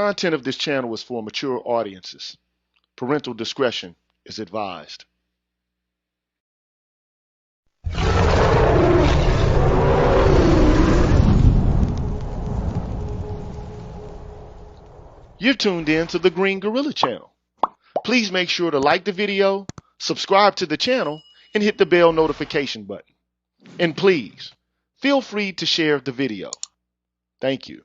content of this channel is for mature audiences. Parental discretion is advised. You're tuned in to the Green Gorilla channel. Please make sure to like the video, subscribe to the channel, and hit the bell notification button. And please, feel free to share the video. Thank you.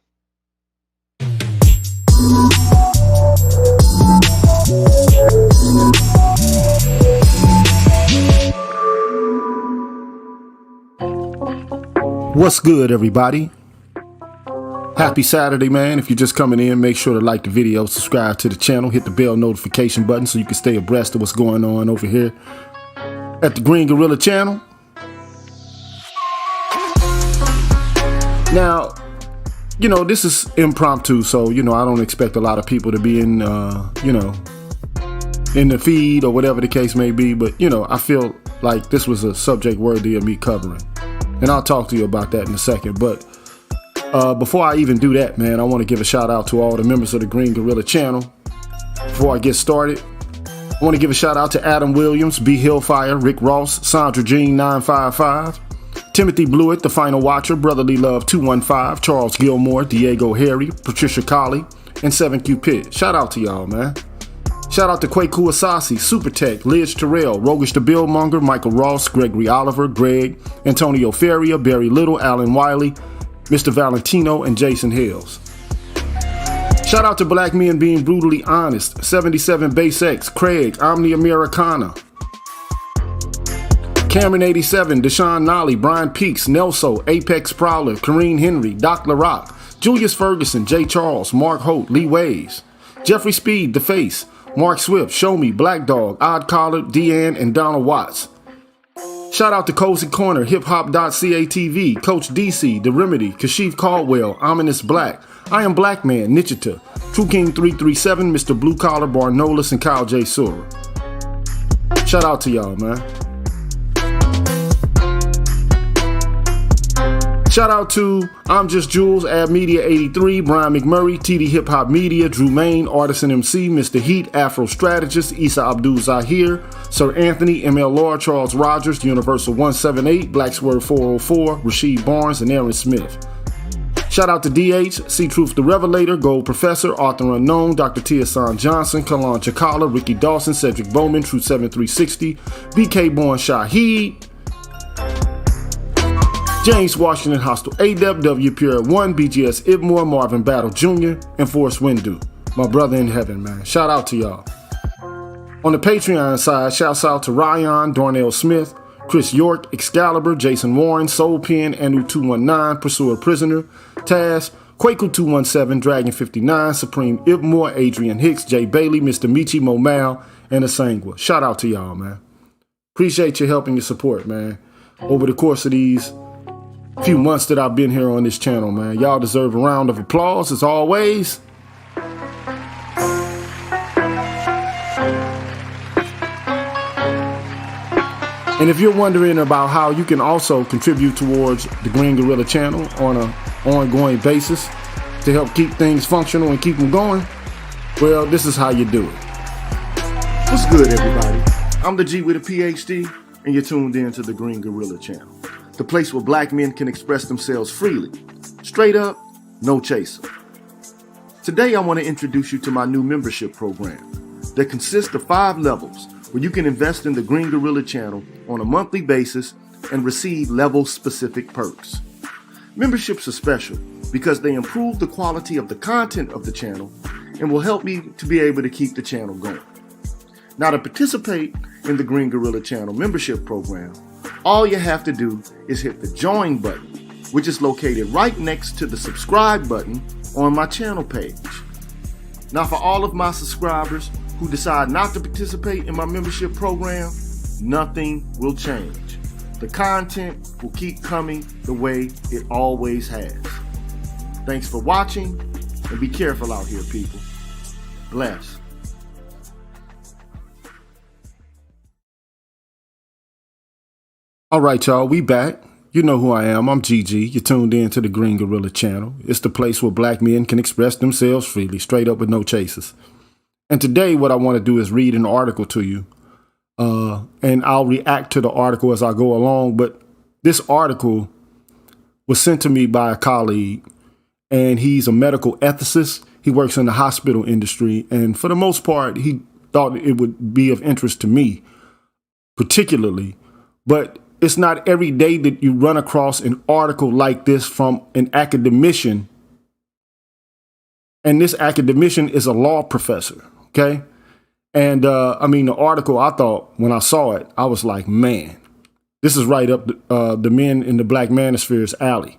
What's good, everybody? Happy Saturday, man. If you're just coming in, make sure to like the video, subscribe to the channel, hit the bell notification button so you can stay abreast of what's going on over here at the Green Gorilla channel. Now, this is impromptu, so, I don't expect a lot of people to be in, in the feed or whatever the case may be. But, I feel like this was a subject worthy of me covering. And I'll talk to you about that in a second. But before I even do that, man, I want to give a shout out to all the members of the Green Gorilla channel. Before I get started, I want to give a shout out to Adam Williams, B. Hillfire, Rick Ross, Sandra Jean 955, Timothy Blewett, The Final Watcher, Brotherly Love 215, Charles Gilmore, Diego Harry, Patricia Colley, and 7Q Pitt. Shout out to y'all, man. Shout out to Kwaku Asasi, Super Tech, Liz Terrell, Rogish the Billmonger, Michael Ross, Gregory Oliver, Greg, Antonio Ferria, Barry Little, Alan Wiley, Mr. Valentino, and Jason Hills. Shout out to Black Men Being Brutally Honest, 77 Base X, Craig, Omni Americana, Cameron 87, Deshaun Nolly, Brian Peaks, Nelso, Apex Prowler, Kareen Henry, Doc LaRock, Julius Ferguson, Jay Charles, Mark Holt, Lee Ways, Jeffrey Speed, The Face, Mark Swift, Show Me, Black Dog, Odd Collar, Deanne, and Donald Watts. Shout out to Cozy Corner, hiphop.catv, Coach DC, The Remedy, Kashif Caldwell, Ominous Black, I Am Black Man, Nichita, True King 337, Mr. Blue Collar, Barnolis, and Kyle J. Sura. Shout out to y'all, man. Shout out to I'm Just Jules, Ab Media 83, Brian McMurray, TD Hip Hop Media, Drew Main, Artisan MC, Mr. Heat, Afro Strategist, Issa Abdul Zahir, Sir Anthony, ML Law, Charles Rogers, Universal 178, Black Swerve 404, Rasheed Barnes, and Aaron Smith. Shout out to DH, C Truth the Revelator, Gold Professor, Arthur Unknown, Dr. Tiasan Johnson, Kalan Chakala, Ricky Dawson, Cedric Bowman, True 7360, BK Born Shaheed, James Washington Hostel, AWW Pure 1, BGS Ibmore, Marvin Battle Jr., and Forrest Windu, my brother in heaven, man. Shout out to y'all. On the Patreon side, shouts out to Ryan, Darnell Smith, Chris York, Excalibur, Jason Warren, Soul Pen, Anu219, Pursuer Prisoner, Taz, Kwaku217, Dragon 59, Supreme Ibmore, Adrian Hicks, Jay Bailey, Mr. Michi Momal, and Asangwa. Shout out to y'all, man. Appreciate your help and your support, man. Over the course of these few months that I've been here on this channel, man. Y'all deserve a round of applause as always. And if you're wondering about how you can also contribute towards the Green Gorilla channel on an ongoing basis to help keep things functional and keep them going, well, this is how you do it. What's good, everybody? I'm the G with a PhD, and you're tuned in to the Green Gorilla channel. The place where black men can express themselves freely. Straight up, no chaser. Today I want to introduce you to my new membership program that consists of 5 levels where you can invest in the Green Gorilla channel on a monthly basis and receive level-specific perks. Memberships are special because they improve the quality of the content of the channel and will help me to be able to keep the channel going. Now, to participate in the Green Gorilla channel membership program, all you have to do is hit the join button, which is located right next to the subscribe button on my channel page. Now, for all of my subscribers who decide not to participate in my membership program, nothing will change. The content will keep coming the way it always has. Thanks for watching, and be careful out here, people. Bless. All right, y'all, we back. You know who I am. I'm GG. You're tuned in to the Green Gorilla channel. It's the place where black men can express themselves freely, straight up with no chases. And today what I want to do is read an article to you. And I'll react to the article as I go along. But this article was sent to me by a colleague, and he's a medical ethicist. He works in the hospital industry. And for the most part, he thought it would be of interest to me, particularly. But it's not every day that you run across an article like this from an academician. And this academician is a law professor. Okay. And the article, I thought when I saw it, I was like, man, this is right up the men in the black manosphere's alley.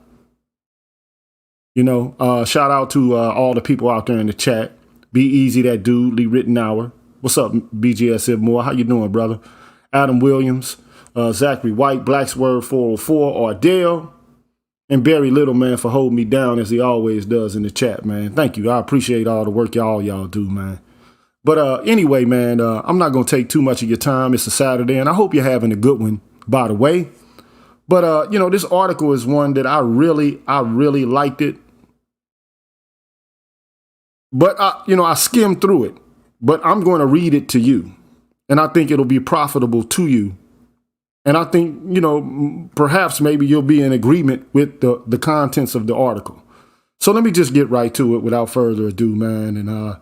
You know, shout out to all the people out there in the chat. Be Easy, that dude, Lee Rittenhour. What's up, BGS Moore? How you doing, brother? Adam Williams, Zachary White, Blacksword 404, Ardell, and Barry Little, man, for holding me down as he always does in the chat, man. Thank you. I appreciate all the work y'all do, man. But anyway, man, I'm not going to take too much of your time. It's a Saturday, and I hope you're having a good one, by the way. But, this article is one that I really liked it. But, I skimmed through it. But I'm going to read it to you. And I think it'll be profitable to you. And I think, perhaps maybe you'll be in agreement with the contents of the article. So let me just get right to it without further ado, man. And,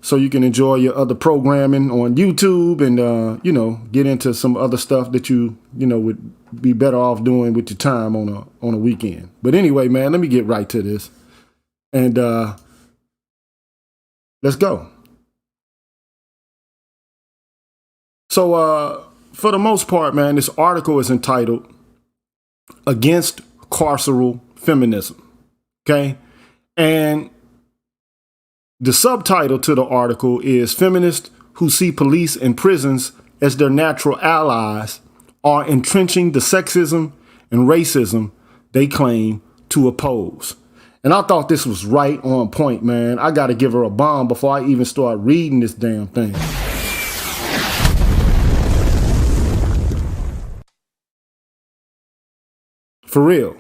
so you can enjoy your other programming on YouTube and, get into some other stuff that you would be better off doing with your time on a weekend. But anyway, man, let me get right to this. And let's go. So for the most part, man, this article is entitled Against Carceral Feminism. Okay. And the subtitle to the article is Feminists Who See Police and Prisons as Their Natural Allies Are Entrenching the Sexism and Racism They Claim to Oppose. And I thought this was right on point, man. I got to give her a bomb before I even start reading this damn thing. For real.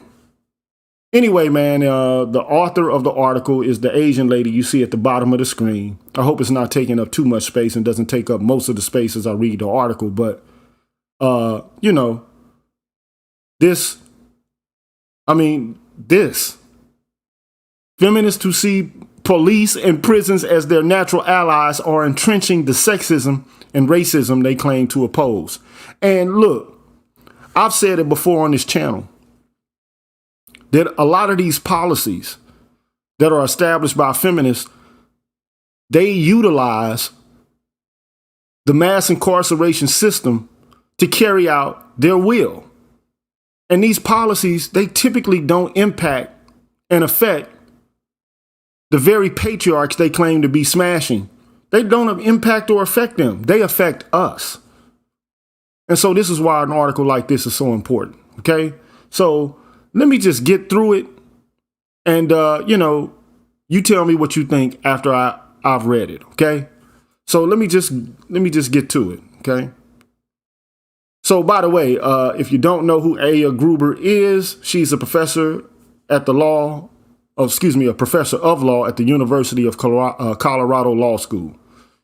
Anyway, man, the author of the article is the Asian lady you see at the bottom of the screen. I hope it's not taking up too much space and doesn't take up most of the space as I read the article. But, this. Feminists who see police and prisons as their natural allies are entrenching the sexism and racism they claim to oppose. And look, I've said it before on this channel that a lot of these policies that are established by feminists, they utilize the mass incarceration system to carry out their will. And these policies, they typically don't impact and affect the very patriarchs they claim to be smashing. They don't impact or affect them. They affect us. And so this is why an article like this is so important. Okay. So let me just get through it. And, you tell me what you think after I've read it. Okay. So let me just get to it. Okay. So by the way, if you don't know who Aya Gruber is, she's a professor at a professor of law at the University of Colorado Law School.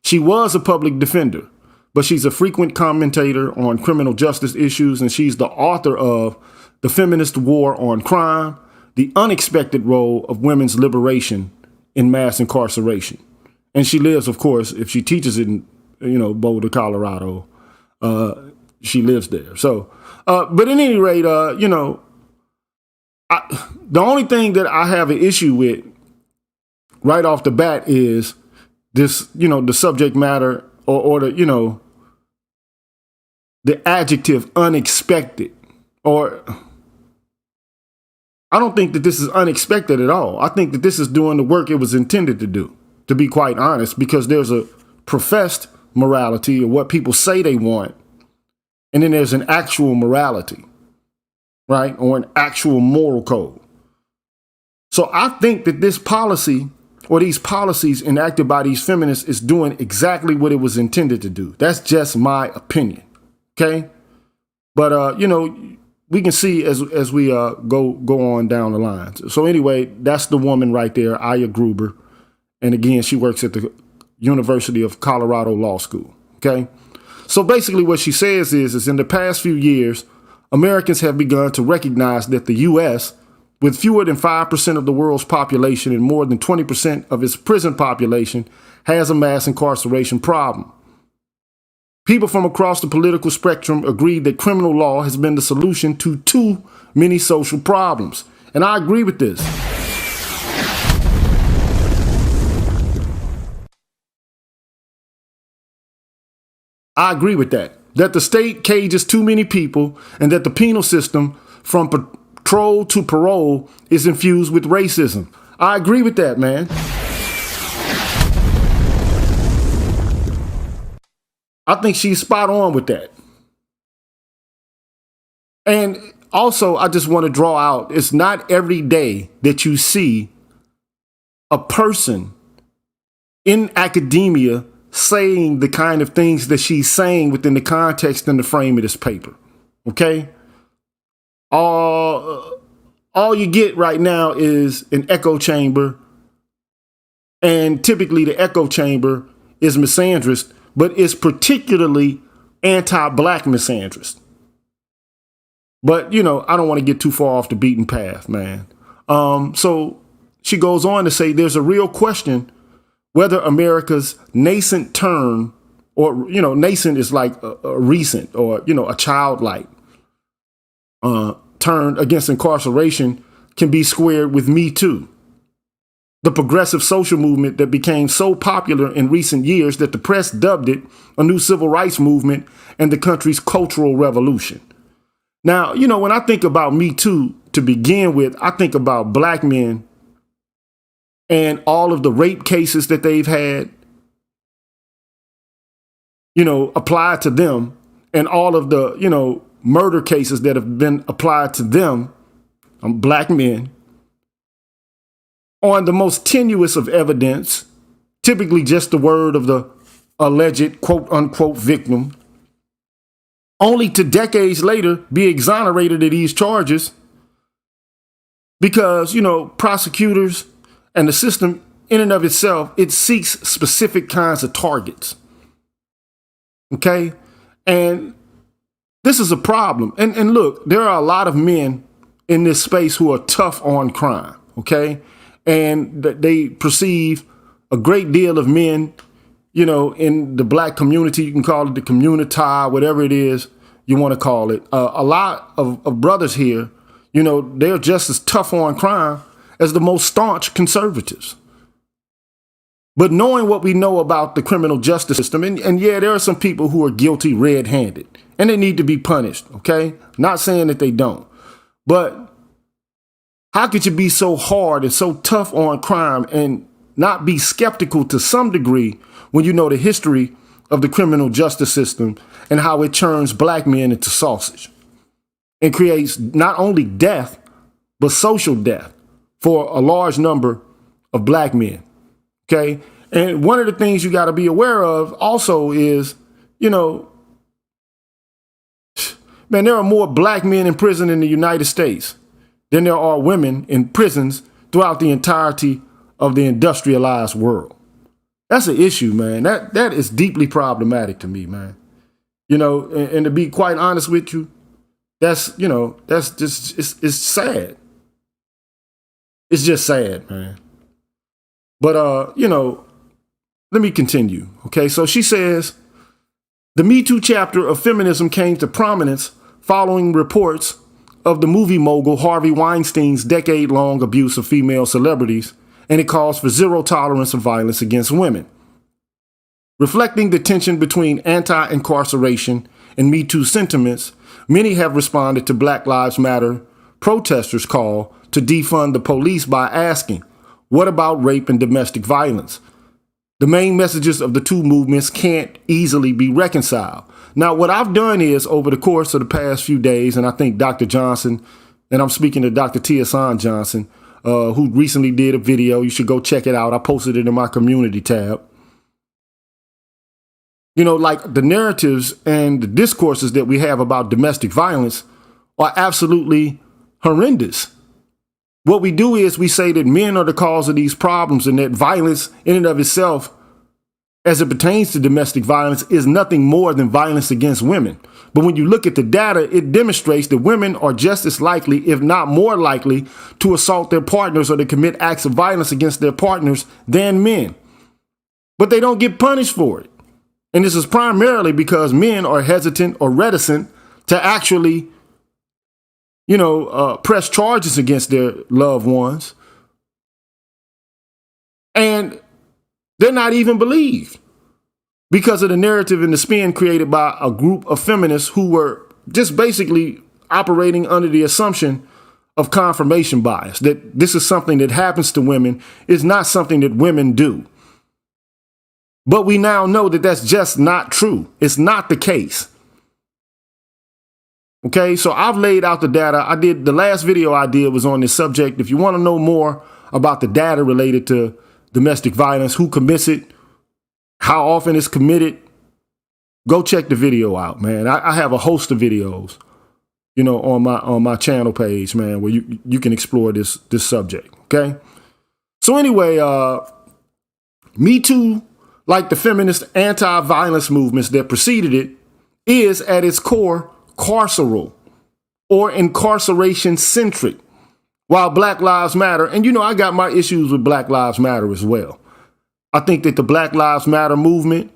She was a public defender, but she's a frequent commentator on criminal justice issues, and she's the author of The Feminist War on Crime, The Unexpected Role of Women's Liberation in Mass Incarceration. And she lives, of course, if she teaches in, Boulder, Colorado, she lives there. So, but at any rate, the only thing that I have an issue with right off the bat is this, the subject matter or the adjective unexpected. Or I don't think that this is unexpected at all. I think that this is doing the work it was intended to do, to be quite honest, because there's a professed morality or what people say they want. And then there's an actual morality. Right? Or an actual moral code. So I think that this policy or these policies enacted by these feminists is doing exactly what it was intended to do. That's just my opinion. Okay. But, we can see as we go on down the line. So anyway, that's the woman right there, Aya Gruber. And again, she works at the University of Colorado Law School. Okay. So basically what she says is in the past few years, Americans have begun to recognize that the U.S., with fewer than 5% of the world's population and more than 20% of its prison population, has a mass incarceration problem. People from across the political spectrum agree that criminal law has been the solution to too many social problems. And I agree with this. I agree with that. That the state cages too many people and that the penal system from patrol to parole is infused with racism. I agree with that, man. I think she's spot on with that. And also, I just want to draw out, it's not every day that you see a person in academia saying the kind of things that she's saying within the context and the frame of this paper. Okay? All you get right now is an echo chamber. And typically the echo chamber is misandrist, but it's particularly anti-black misandrist. But, you know, I don't want to get too far off the beaten path, man. So she goes on to say there's a real question whether America's nascent turn, or, you know, nascent is like a recent or, you know, a childlike turn against incarceration can be squared with Me Too, the progressive social movement that became so popular in recent years that the press dubbed it a new civil rights movement and the country's cultural revolution. Now, you know, when I think about Me Too, to begin with, I think about black men and all of the rape cases that they've had, you know, applied to them, and all of the, you know, murder cases that have been applied to them, black men, on the most tenuous of evidence, typically just the word of the alleged quote unquote victim, only to decades later be exonerated of these charges because, you know, prosecutors and the system in and of itself, it seeks specific kinds of targets. Okay? And this is a problem. And look, there are a lot of men in this space who are tough on crime. Okay? And they perceive a great deal of men, you know, in the black community, you can call it the community, whatever it is you want to call it. A lot of brothers here, you know, they're just as tough on crime as the most staunch conservatives. But knowing what we know about the criminal justice system, and yeah, there are some people who are guilty red-handed, and they need to be punished, okay? Not saying that they don't. But how could you be so hard and so tough on crime and not be skeptical to some degree when you know the history of the criminal justice system and how it turns black men into sausage and creates not only death, but social death for a large number of black men, okay? And one of the things you got to be aware of also is, you know, man, there are more black men in prison in the United States than there are women in prisons throughout the entirety of the industrialized world. That's an issue, man. That is deeply problematic to me, man. You know, and to be quite honest with you, that's, you know, that's just, it's sad. It's just sad, man. But, you know, let me continue. Okay, so she says, the Me Too chapter of feminism came to prominence following reports of the movie mogul Harvey Weinstein's decade-long abuse of female celebrities, and it calls for zero tolerance of violence against women. Reflecting the tension between anti-incarceration and Me Too sentiments, many have responded to Black Lives Matter protesters' call to defund the police by asking, what about rape and domestic violence? The main messages of the two movements can't easily be reconciled. Now, what I've done is, over the course of the past few days, and I think Dr. Johnson, and I'm speaking to Dr. Tiasan Johnson, who recently did a video. You should go check it out. I posted it in my community tab. You know, like the narratives and the discourses that we have about domestic violence are absolutely horrendous. What we do is we say that men are the cause of these problems and that violence in and of itself, as it pertains to domestic violence, is nothing more than violence against women. But when you look at the data, it demonstrates that women are just as likely, if not more likely, to assault their partners or to commit acts of violence against their partners than men. But they don't get punished for it. And this is primarily because men are hesitant or reticent to actually, press charges against their loved ones. And they're not even believed because of the narrative and the spin created by a group of feminists who were just basically operating under the assumption of confirmation bias, that this is something that happens to women, is not something that women do. But we now know that that's just not true. It's not the case. Okay, so I've laid out the data. The last video I did was on this subject. If you want to know more about the data related to domestic violence, who commits it, how often it's committed, go check the video out, man. I have a host of videos, on my channel page, man, where you can explore this subject. Okay. So anyway, Me Too, like the feminist anti-violence movements that preceded it, is at its core carceral or incarceration centric, while Black Lives Matter, and I got my issues with Black Lives Matter as well. I think that the Black Lives Matter movement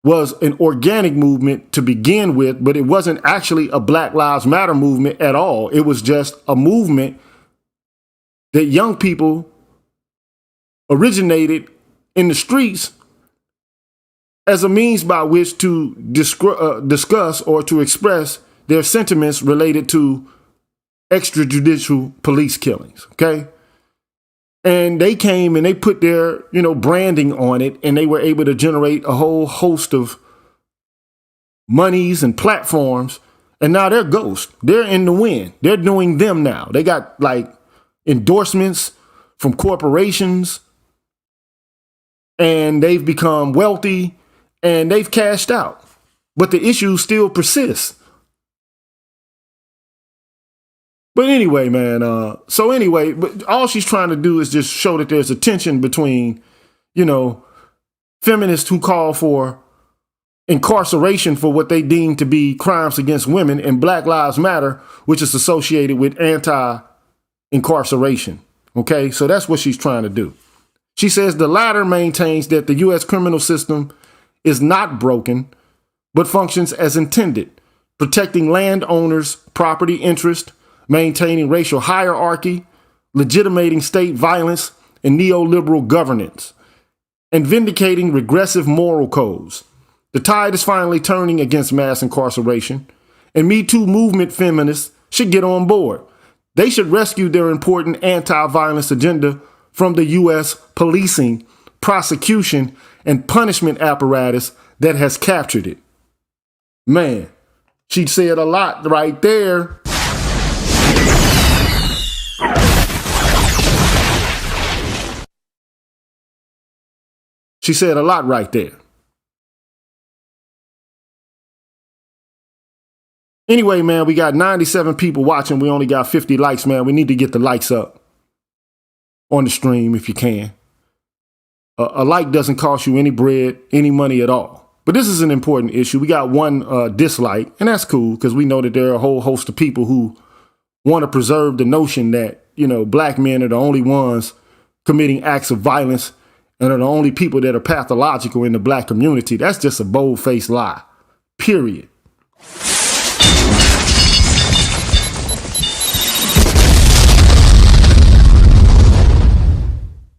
was an organic movement to begin with, but it wasn't actually a Black Lives Matter movement at all. It was just a movement that young people originated in the streets as a means by which to discuss or to express their sentiments related to extrajudicial police killings. Okay. And they came and they put their, branding on it, and they were able to generate a whole host of monies and platforms. And now they're ghosts. They're in the wind. They're doing them now. They got like endorsements from corporations, and they've become wealthy and they've cashed out. But the issue still persists. But anyway, man, but all she's trying to do is just show that there's a tension between, feminists who call for incarceration for what they deem to be crimes against women, and Black Lives Matter, which is associated with anti-incarceration. Okay, so that's what she's trying to do. She says the latter maintains that the U.S. criminal system is not broken, but functions as intended, protecting landowners' property interest, maintaining racial hierarchy, legitimating state violence and neoliberal governance, and vindicating regressive moral codes. The tide is finally turning against mass incarceration, and Me Too movement feminists should get on board. They should rescue their important anti-violence agenda from the U.S. policing, prosecution, and punishment apparatus that has captured it. Man, she said a lot right there. She said a lot right there. Anyway, man, we got 97 people watching. We only got 50 likes, man. We need to get the likes up on the stream if you can. A like doesn't cost you any bread, any money at all. But this is an important issue. We got one dislike, and that's cool because we know that there are a whole host of people who want to preserve the notion that, black men are the only ones committing acts of violence and are the only people that are pathological in the black community. That's just a bold-faced lie, period.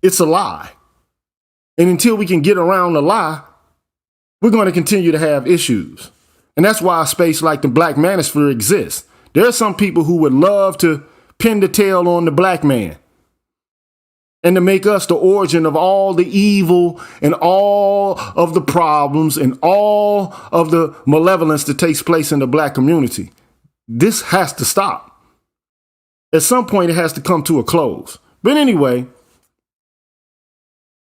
It's a lie. And until we can get around the lie, we're going to continue to have issues. And that's why a space like the Black Manosphere exists. There are some people who would love to pin the tail on the black man and to make us the origin of all the evil and all of the problems and all of the malevolence that takes place in the black community. This has to stop. At some point, it has to come to a close. But anyway,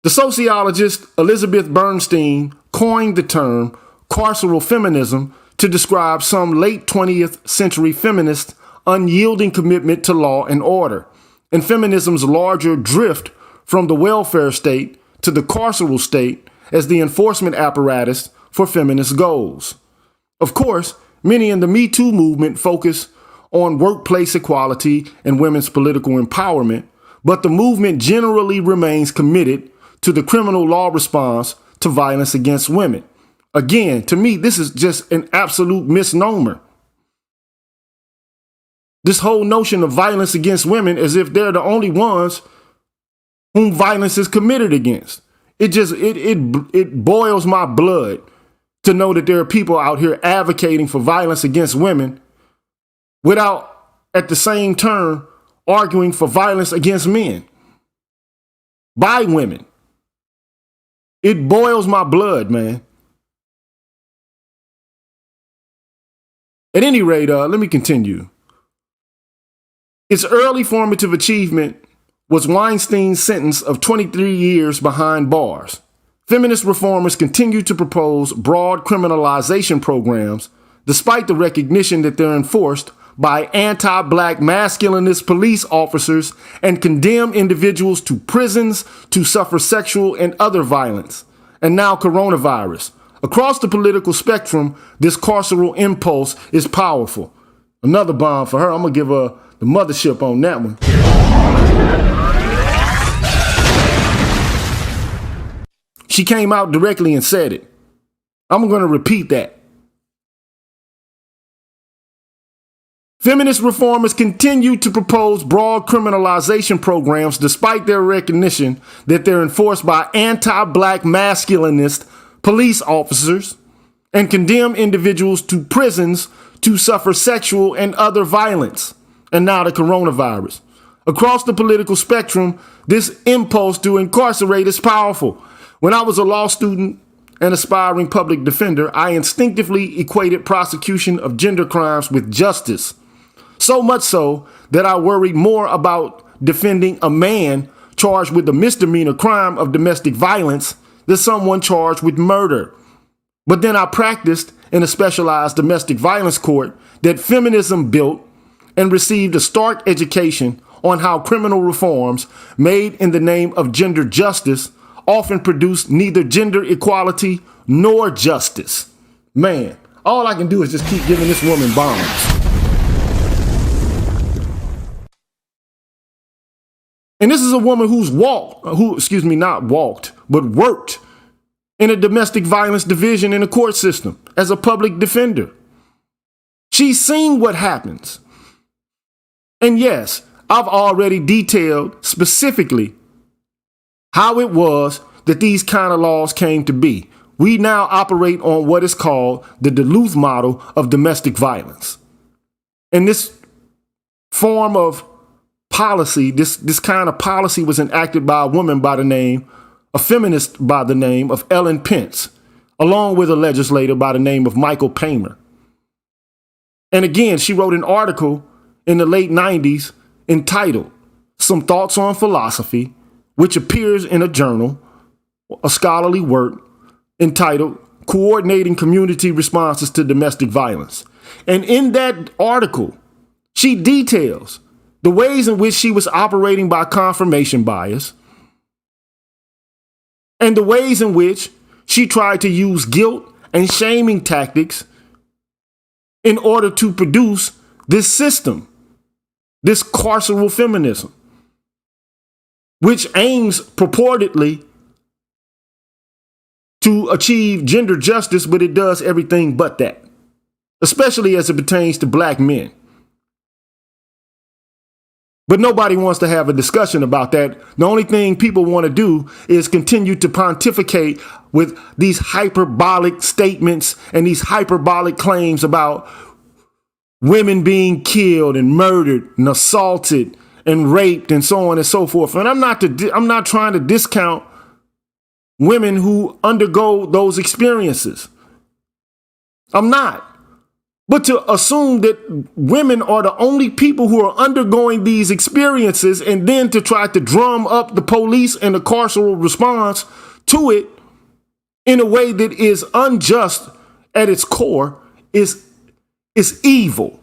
the sociologist Elizabeth Bernstein coined the term carceral feminism to describe some late 20th century feminists unyielding commitment to law and order, and feminism's larger drift from the welfare state to the carceral state as the enforcement apparatus for feminist goals. Of course, many in the Me Too movement focus on workplace equality and women's political empowerment, but the movement generally remains committed to the criminal law response to violence against women. Again, to me, this is just an absolute misnomer. This whole notion of violence against women as if they're the only ones whom violence is committed against. It boils my blood to know that there are people out here advocating for violence against women without, at the same turn, arguing for violence against men by women. It boils my blood, man. At any rate, let me continue. Its early formative achievement was Weinstein's sentence of 23 years behind bars. Feminist reformers continue to propose broad criminalization programs, despite the recognition that they're enforced by anti-black masculinist police officers and condemn individuals to prisons to suffer sexual and other violence. And now coronavirus. Across the political spectrum, this carceral impulse is powerful. Another bomb for her. I'm going to give her the mothership on that one. She came out directly and said it. I'm going to repeat that. Feminist reformers continue to propose broad criminalization programs despite their recognition that they're enforced by anti-black masculinist police officers and condemn individuals to prisons to suffer sexual and other violence. And now the coronavirus. Across the political spectrum, this impulse to incarcerate is powerful. When I was a law student and aspiring public defender, I instinctively equated prosecution of gender crimes with justice. So much so that I worried more about defending a man charged with the misdemeanor crime of domestic violence than someone charged with murder. But then I practiced in a specialized domestic violence court that feminism built and received a stark education on how criminal reforms made in the name of gender justice often produce neither gender equality nor justice. Man, all I can do is just keep giving this woman bombs. And this is a woman who's worked in a domestic violence division in the court system as a public defender. She's seen what happens. And yes, I've already detailed specifically how it was that these kind of laws came to be. We now operate on what is called the Duluth model of domestic violence. And this form of policy, this kind of policy was enacted by a woman a feminist by the name of Ellen Pence, along with a legislator by the name of Michael Pamer. And again, she wrote an article in the late 90s entitled Some Thoughts on Philosophy, which appears in a journal, a scholarly work entitled Coordinating Community Responses to Domestic Violence. And in that article, she details the ways in which she was operating by confirmation bias, and the ways in which she tried to use guilt and shaming tactics in order to produce this system, this carceral feminism, which aims purportedly to achieve gender justice, but it does everything but that, especially as it pertains to black men. But nobody wants to have a discussion about that. The only thing people want to do is continue to pontificate with these hyperbolic statements and these hyperbolic claims about women being killed and murdered and assaulted and raped and so on and so forth. And I'm not trying to discount women who undergo those experiences. I'm not. But to assume that women are the only people who are undergoing these experiences and then to try to drum up the police and the carceral response to it in a way that is unjust at its core is evil.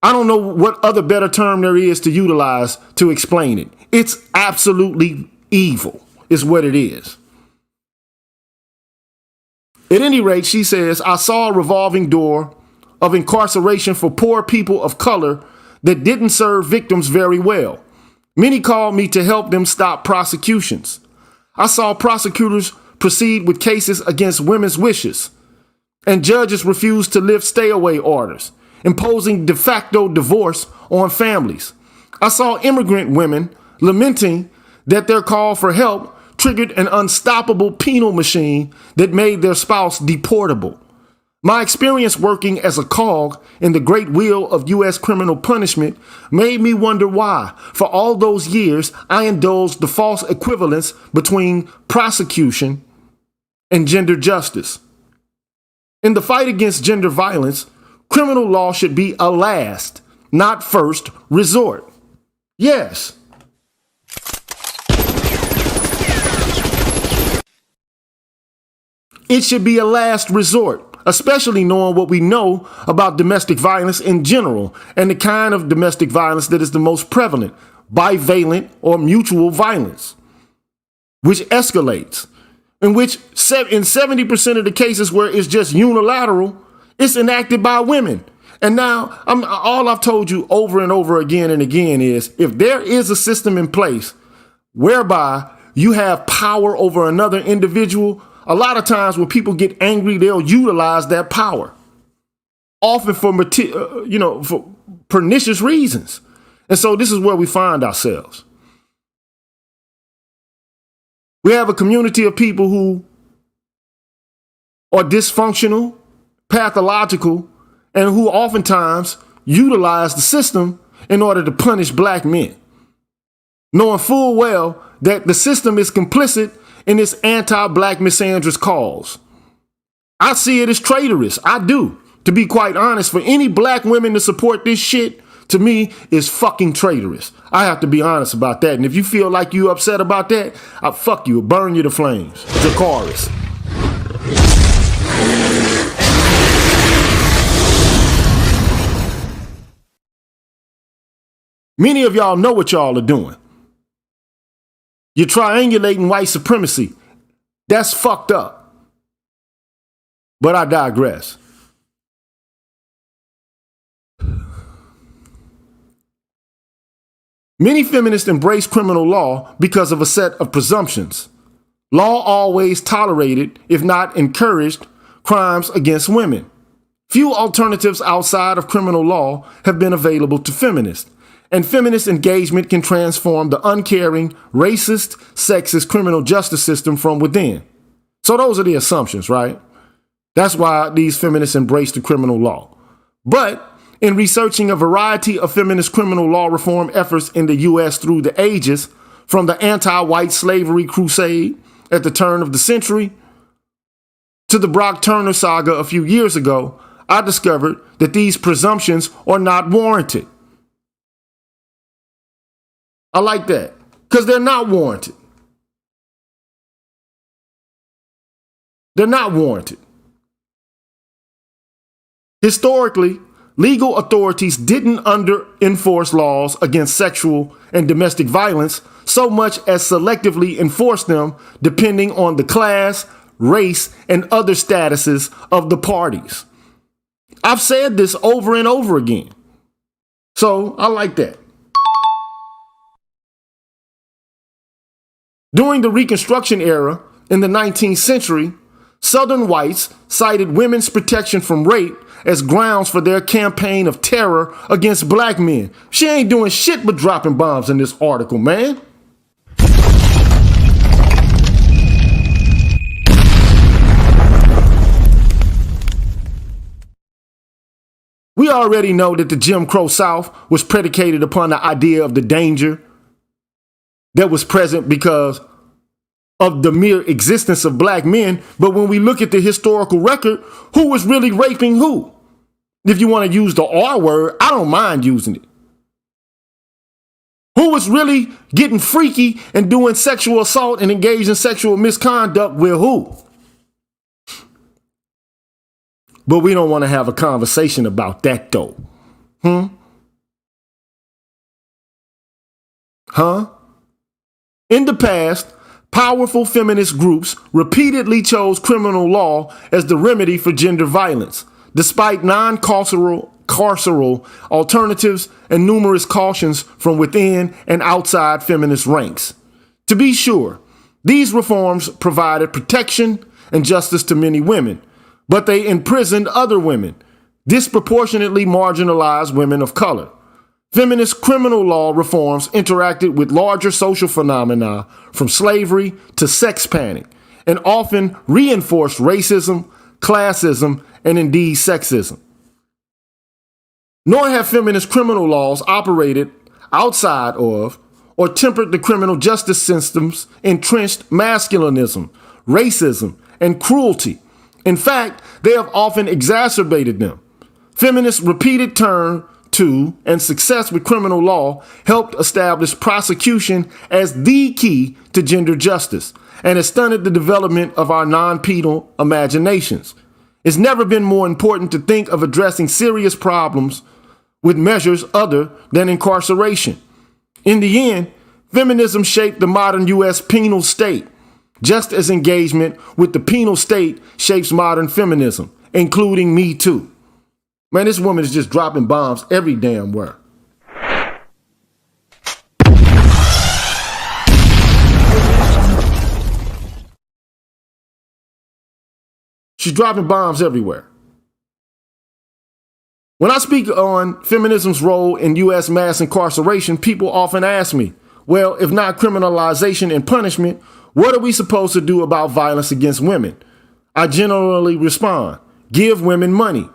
I don't know what other better term there is to utilize to explain it. It's absolutely evil, is what it is. At any rate, she says, I saw a revolving door of incarceration for poor people of color that didn't serve victims very well. Many called me to help them stop prosecutions. I saw prosecutors proceed with cases against women's wishes, and judges refused to lift stay-away orders, imposing de facto divorce on families. I saw immigrant women lamenting that their call for help triggered an unstoppable penal machine that made their spouse deportable. My experience working as a cog in the great wheel of U.S. criminal punishment made me wonder why, for all those years, I indulged the false equivalence between prosecution and gender justice. In the fight against gender violence, criminal law should be a last, not first resort. Yes. It should be a last resort, especially knowing what we know about domestic violence in general and the kind of domestic violence that is the most prevalent, bivalent or mutual violence, which escalates, in which in 70% of the cases where it's just unilateral, it's enacted by women. And now all I've told you over and over again and again is if there is a system in place whereby you have power over another individual, a lot of times when people get angry, they'll utilize that power, often for for pernicious reasons. And so this is where we find ourselves. We have a community of people who are dysfunctional, pathological, and who oftentimes utilize the system in order to punish black men, knowing full well that the system is complicit in this anti-black misandrous cause. I see it as traitorous. I do. To be quite honest, for any black women to support this shit, to me, is fucking traitorous. I have to be honest about that. And if you feel like you upset about that, I'll fuck you, burn you to flames. Jacaris. Many of y'all know what y'all are doing. You're triangulating white supremacy. That's fucked up. But I digress. Many feminists embrace criminal law because of a set of presumptions. Law always tolerated, if not encouraged, crimes against women. Few alternatives outside of criminal law have been available to feminists. And feminist engagement can transform the uncaring, racist, sexist criminal justice system from within. So those are the assumptions, right? That's why these feminists embrace the criminal law. But in researching a variety of feminist criminal law reform efforts in the U.S. through the ages, from the anti-white slavery crusade at the turn of the century to the Brock Turner saga a few years ago, I discovered that these presumptions are not warranted. I like that, because they're not warranted. They're not warranted. Historically, legal authorities didn't enforce laws against sexual and domestic violence so much as selectively enforce them depending on the class, race, and other statuses of the parties. I've said this over and over again. So I like that. During the Reconstruction era in the 19th century, Southern whites cited women's protection from rape as grounds for their campaign of terror against black men. She ain't doing shit but dropping bombs in this article, man. We already know that the Jim Crow South was predicated upon the idea of the danger that was present because of the mere existence of black men. But when we look at the historical record, who was really raping who? If you want to use the R word, I don't mind using it. Who was really getting freaky and doing sexual assault and engaged in sexual misconduct with who? But we don't want to have a conversation about that though. Huh? In the past, powerful feminist groups repeatedly chose criminal law as the remedy for gender violence, despite non-carceral alternatives and numerous cautions from within and outside feminist ranks. To be sure, these reforms provided protection and justice to many women, but they imprisoned other women, disproportionately marginalized women of color. Feminist criminal law reforms interacted with larger social phenomena from slavery to sex panic, and often reinforced racism, classism, and indeed sexism. Nor have feminist criminal laws operated outside of or tempered the criminal justice system's entrenched masculinism, racism, and cruelty. In fact, they have often exacerbated them. Feminists' repeated turn to and success with criminal law helped establish prosecution as the key to gender justice and has stunted the development of our non-penal imaginations. It's never been more important to think of addressing serious problems with measures other than incarceration. In the end, feminism shaped the modern U.S. penal state, just as engagement with the penal state shapes modern feminism, including Me Too. Man, this woman is just dropping bombs every damn where. She's dropping bombs everywhere. When I speak on feminism's role in U.S. mass incarceration, people often ask me, well, if not criminalization and punishment, what are we supposed to do about violence against women? I generally respond, give women money.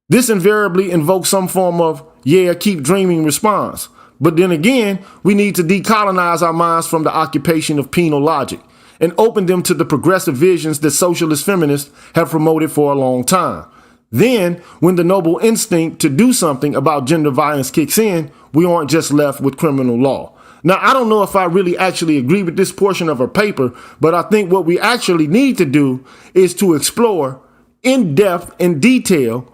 This invariably invokes some form of, yeah, keep dreaming response. But then again, we need to decolonize our minds from the occupation of penal logic and open them to the progressive visions that socialist feminists have promoted for a long time. Then, when the noble instinct to do something about gender violence kicks in, we aren't just left with criminal law. Now, I don't know if I really actually agree with this portion of her paper, but I think what we actually need to do is to explore in depth and detail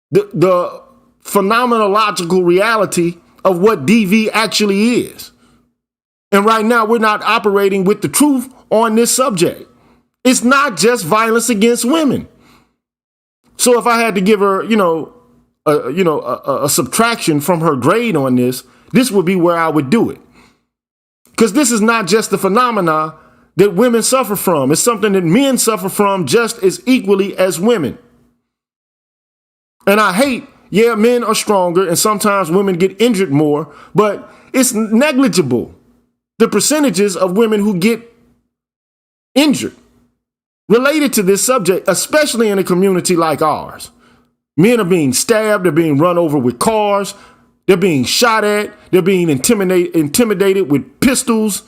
the phenomenological reality of what DV actually is. And right now, we're not operating with the truth on this subject. It's not just violence against women. So if I had to give her, a subtraction from her grade on this, this would be where I would do it. Because this is not just the phenomena that women suffer from. It's something that men suffer from just as equally as women. And I hate, yeah, men are stronger and sometimes women get injured more, but it's negligible, the percentages of women who get injured related to this subject, especially in a community like ours. Men are being stabbed, they're being run over with cars, they're being shot at, they're being intimidated with pistols,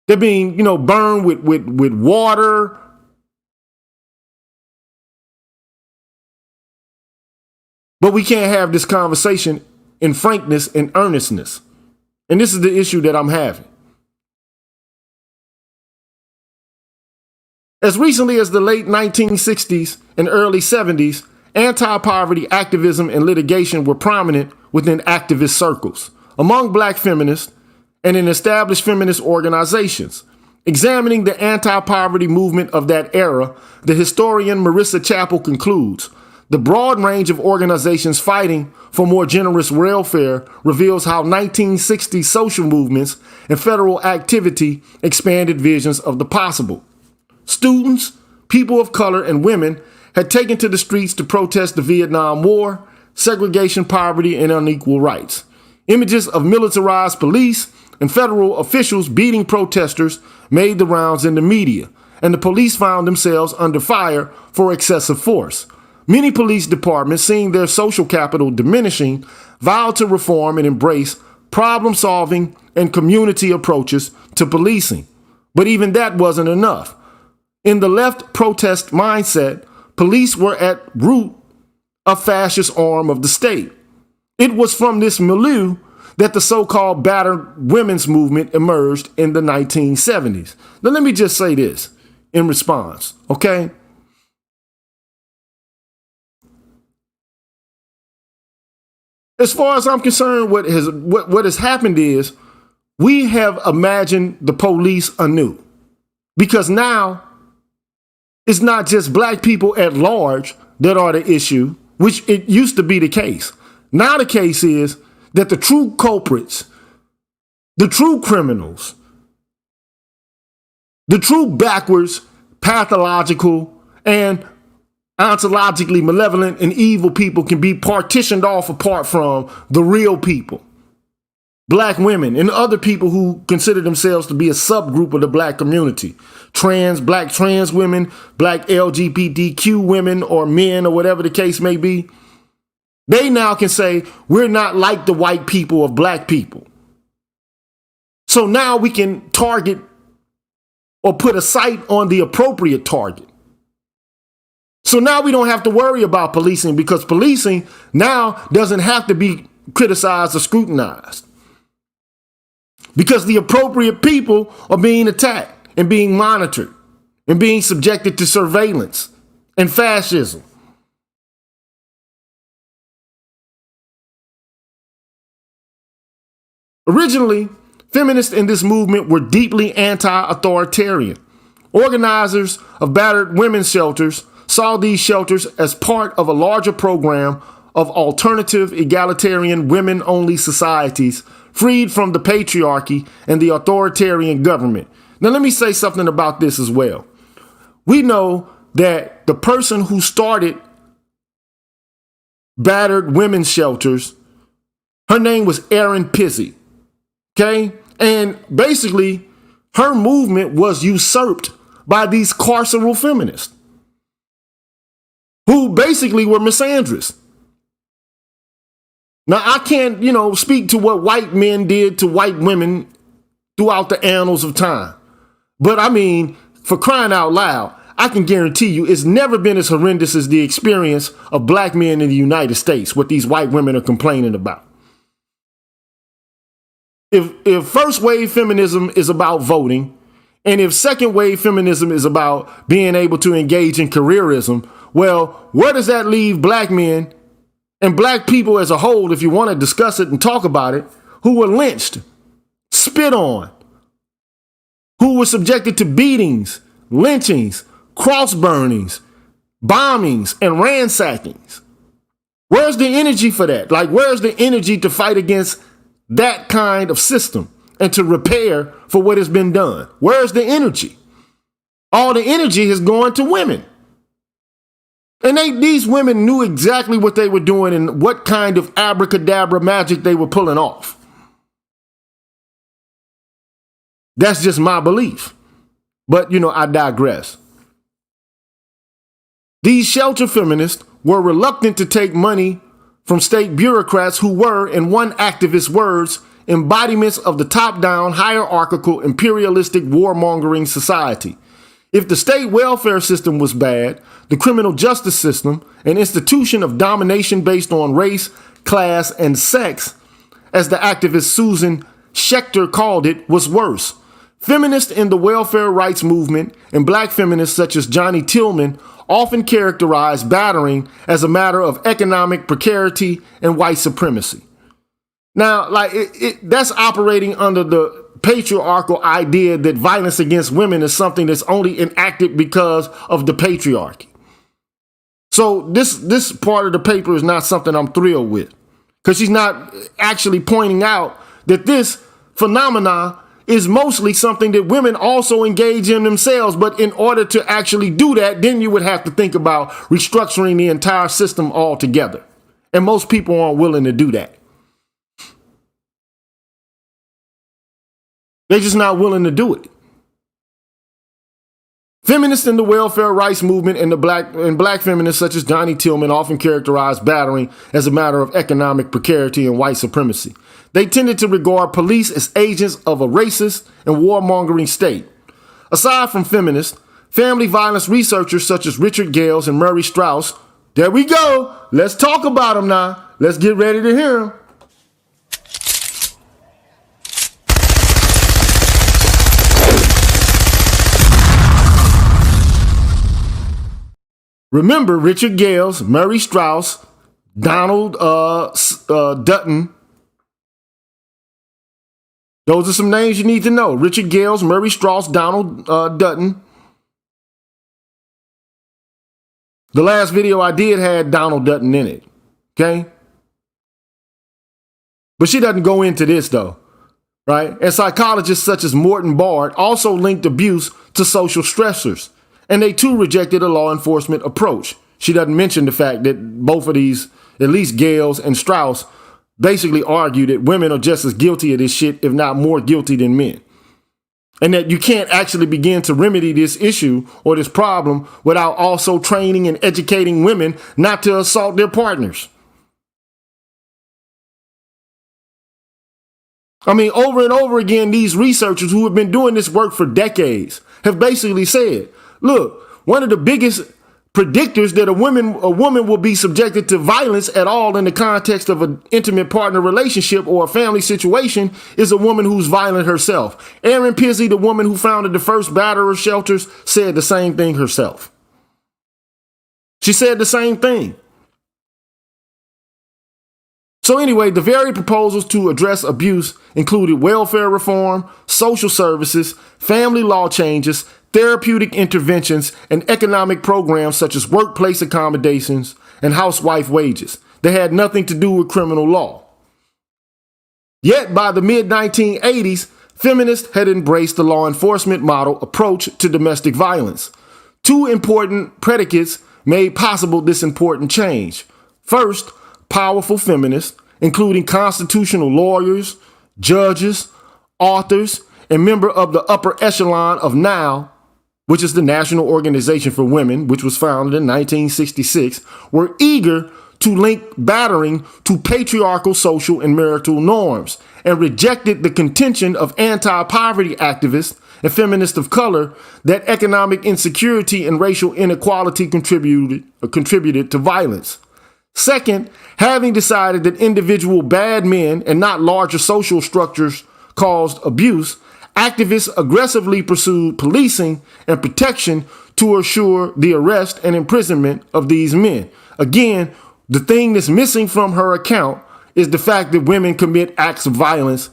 they're being, burned with water. But we can't have this conversation in frankness and earnestness. And this is the issue that I'm having. As recently as the late 1960s and early 70s, anti-poverty activism and litigation were prominent within activist circles, among black feminists, and in established feminist organizations. Examining the anti-poverty movement of that era, the historian Marissa Chappell concludes, the broad range of organizations fighting for more generous welfare reveals how 1960 social movements and federal activity expanded visions of the possible. Students, people of color, and women had taken to the streets to protest the Vietnam War, segregation, poverty, and unequal rights. Images of militarized police and federal officials beating protesters made the rounds in the media, and the police found themselves under fire for excessive force. Many police departments, seeing their social capital diminishing, vowed to reform and embrace problem-solving and community approaches to policing. But even that wasn't enough. In the left protest mindset, police were at root a fascist arm of the state. It was from this milieu that the so-called battered women's movement emerged in the 1970s. Now, let me just say this in response, okay? as far as I'm concerned, what has happened is we have imagined the police anew, because now it's not just black people at large that are the issue, which it used to be the case. Now the case is that the true culprits, the true criminals, the true backwards, pathological, and ontologically malevolent and evil people can be partitioned off apart from the real people. Black women and other people who consider themselves to be a subgroup of the black community. Black trans women, black LGBTQ women or men or whatever the case may be. They now can say, we're not like the white people of black people. So now we can target or put a sight on the appropriate target. So now we don't have to worry about policing, because policing now doesn't have to be criticized or scrutinized, because the appropriate people are being attacked and being monitored and being subjected to surveillance and fascism. Originally, feminists in this movement were deeply anti-authoritarian. Organizers of battered women's shelters saw these shelters as part of a larger program of alternative, egalitarian, women-only societies freed from the patriarchy and the authoritarian government. Now, let me say something about this as well. We know that the person who started battered women's shelters, her name was Erin Pizzi, okay? And basically, her movement was usurped by these carceral feminists, who basically were misandrists. Now, I can't, speak to what white men did to white women throughout the annals of time. But I mean, for crying out loud, I can guarantee you it's never been as horrendous as the experience of black men in the United States, what these white women are complaining about. If first wave feminism is about voting, and if second wave feminism is about being able to engage in careerism, well, where does that leave black men and black people as a whole, if you want to discuss it and talk about it, who were lynched, spit on, who were subjected to beatings, lynchings, cross burnings, bombings, and ransackings? Where's the energy for that? Like, where's the energy to fight against that kind of system and to repair for what has been done? Where's the energy? All the energy is going to women. And these women knew exactly what they were doing and what kind of abracadabra magic they were pulling off. That's just my belief. But, I digress. These shelter feminists were reluctant to take money from state bureaucrats who were, in one activist's words, embodiments of the top-down, hierarchical, imperialistic, warmongering society. If the state welfare system was bad, the criminal justice system, an institution of domination based on race, class, and sex, as the activist Susan Schechter called it, was worse. Feminists in the welfare rights movement and black feminists such as Johnny Tillman often characterize battering as a matter of economic precarity and white supremacy. Now, that's operating under the patriarchal idea that violence against women is something that's only enacted because of the patriarchy. So this part of the paper is not something I'm thrilled with, because she's not actually pointing out that this phenomena is mostly something that women also engage in themselves. But in order to actually do that, then you would have to think about restructuring the entire system altogether. And most people aren't willing to do that. They're just not willing to do it. Feminists in the welfare rights movement and black feminists such as Johnny Tillman often characterize battering as a matter of economic precarity and white supremacy. They tended to regard police as agents of a racist and warmongering state. Aside from feminists, family violence researchers such as Richard Gales and Murray Strauss, there we go. Let's talk about them now. Let's get ready to hear them. Remember Richard Gales, Murray Strauss, Donald Dutton. Those are some names you need to know. Richard Gales, Murray Strauss, Donald Dutton. The last video I did had Donald Dutton in it. Okay? But she doesn't go into this though. Right? And psychologists such as Morton Bard also linked abuse to social stressors. And they too rejected a law enforcement approach. She doesn't mention the fact that both of these, at least Gales and Strauss, basically argue that women are just as guilty of this shit, if not more guilty than men. And that you can't actually begin to remedy this issue or this problem without also training and educating women not to assault their partners. I mean, over and over again, these researchers who have been doing this work for decades have basically said, look, one of the biggest predictors that a woman will be subjected to violence at all in the context of an intimate partner relationship or a family situation is a woman who's violent herself. Erin Pizzey, the woman who founded the first batterer shelters, said the same thing herself. She said the same thing. So anyway, the very proposals to address abuse included welfare reform, social services, family law changes, therapeutic interventions, and economic programs such as workplace accommodations and housewife wages. They had nothing to do with criminal law. Yet by the mid-1980s, feminists had embraced the law enforcement model approach to domestic violence. Two important predicates made possible this important change. First, powerful feminists, including constitutional lawyers, judges, authors, and member of the upper echelon of NOW, which is the National Organization for Women, which was founded in 1966, were eager to link battering to patriarchal social and marital norms and rejected the contention of anti-poverty activists and feminists of color that economic insecurity and racial inequality contributed to violence. Second, having decided that individual bad men and not larger social structures caused abuse, activists aggressively pursued policing and protection to assure the arrest and imprisonment of these men. Again, the thing that's missing from her account is the fact that women commit acts of violence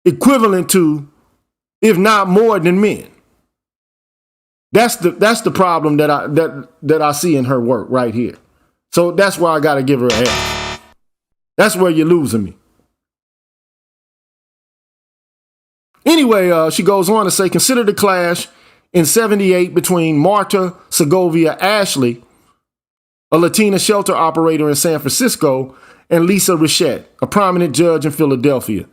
equivalent to, if not more than men. That's the problem that I see in her work right here. So that's why I got to give her an F. That's where you're losing me. Anyway, she goes on to say, consider the clash in 78 between Marta Segovia Ashley, a Latina shelter operator in San Francisco, and Lisa Richette, a prominent judge in Philadelphia,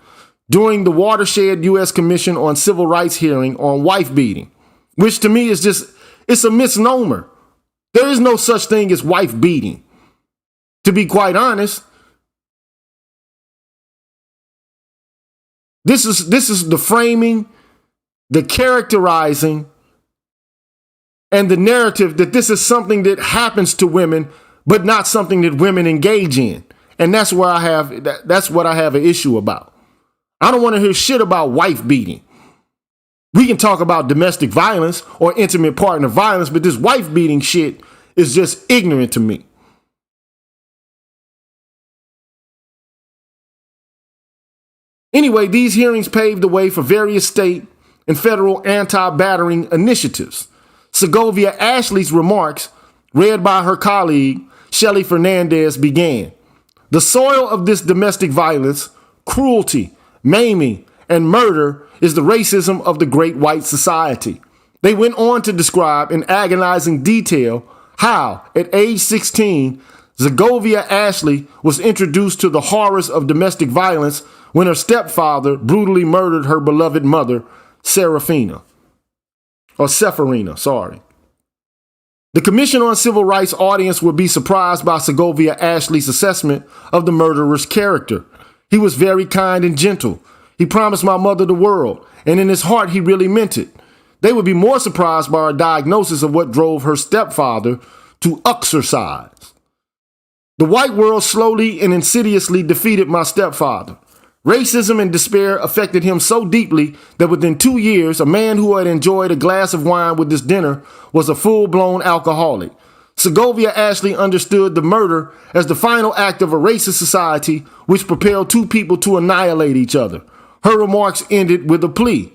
during the Watershed U.S. Commission on Civil Rights hearing on wife beating, which to me is just, it's a misnomer. There is no such thing as wife beating. To be quite honest, this is the framing, the characterizing, and the narrative that this is something that happens to women, but not something that women engage in. And that's where that's what I have an issue about. I don't want to hear shit about wife beating. We can talk about domestic violence or intimate partner violence, but this wife beating shit is just ignorant to me. Anyway, these hearings paved the way for various state and federal anti-battering initiatives. Segovia Ashley's remarks, read by her colleague, Shelly Fernandez, began. The soil of this domestic violence, cruelty, maiming, and murder is the racism of the great white society. They went on to describe in agonizing detail how, at age 16, Segovia Ashley was introduced to the horrors of domestic violence when her stepfather brutally murdered her beloved mother, Sephorina. The Commission on Civil Rights audience would be surprised by Segovia Ashley's assessment of the murderer's character. He was very kind and gentle. He promised my mother the world, and in his heart he really meant it. They would be more surprised by our diagnosis of what drove her stepfather to exercise. The white world slowly and insidiously defeated my stepfather. Racism and despair affected him so deeply that within 2 years, a man who had enjoyed a glass of wine with his dinner was a full-blown alcoholic. Segovia Ashley understood the murder as the final act of a racist society which propelled two people to annihilate each other. Her remarks ended with a plea.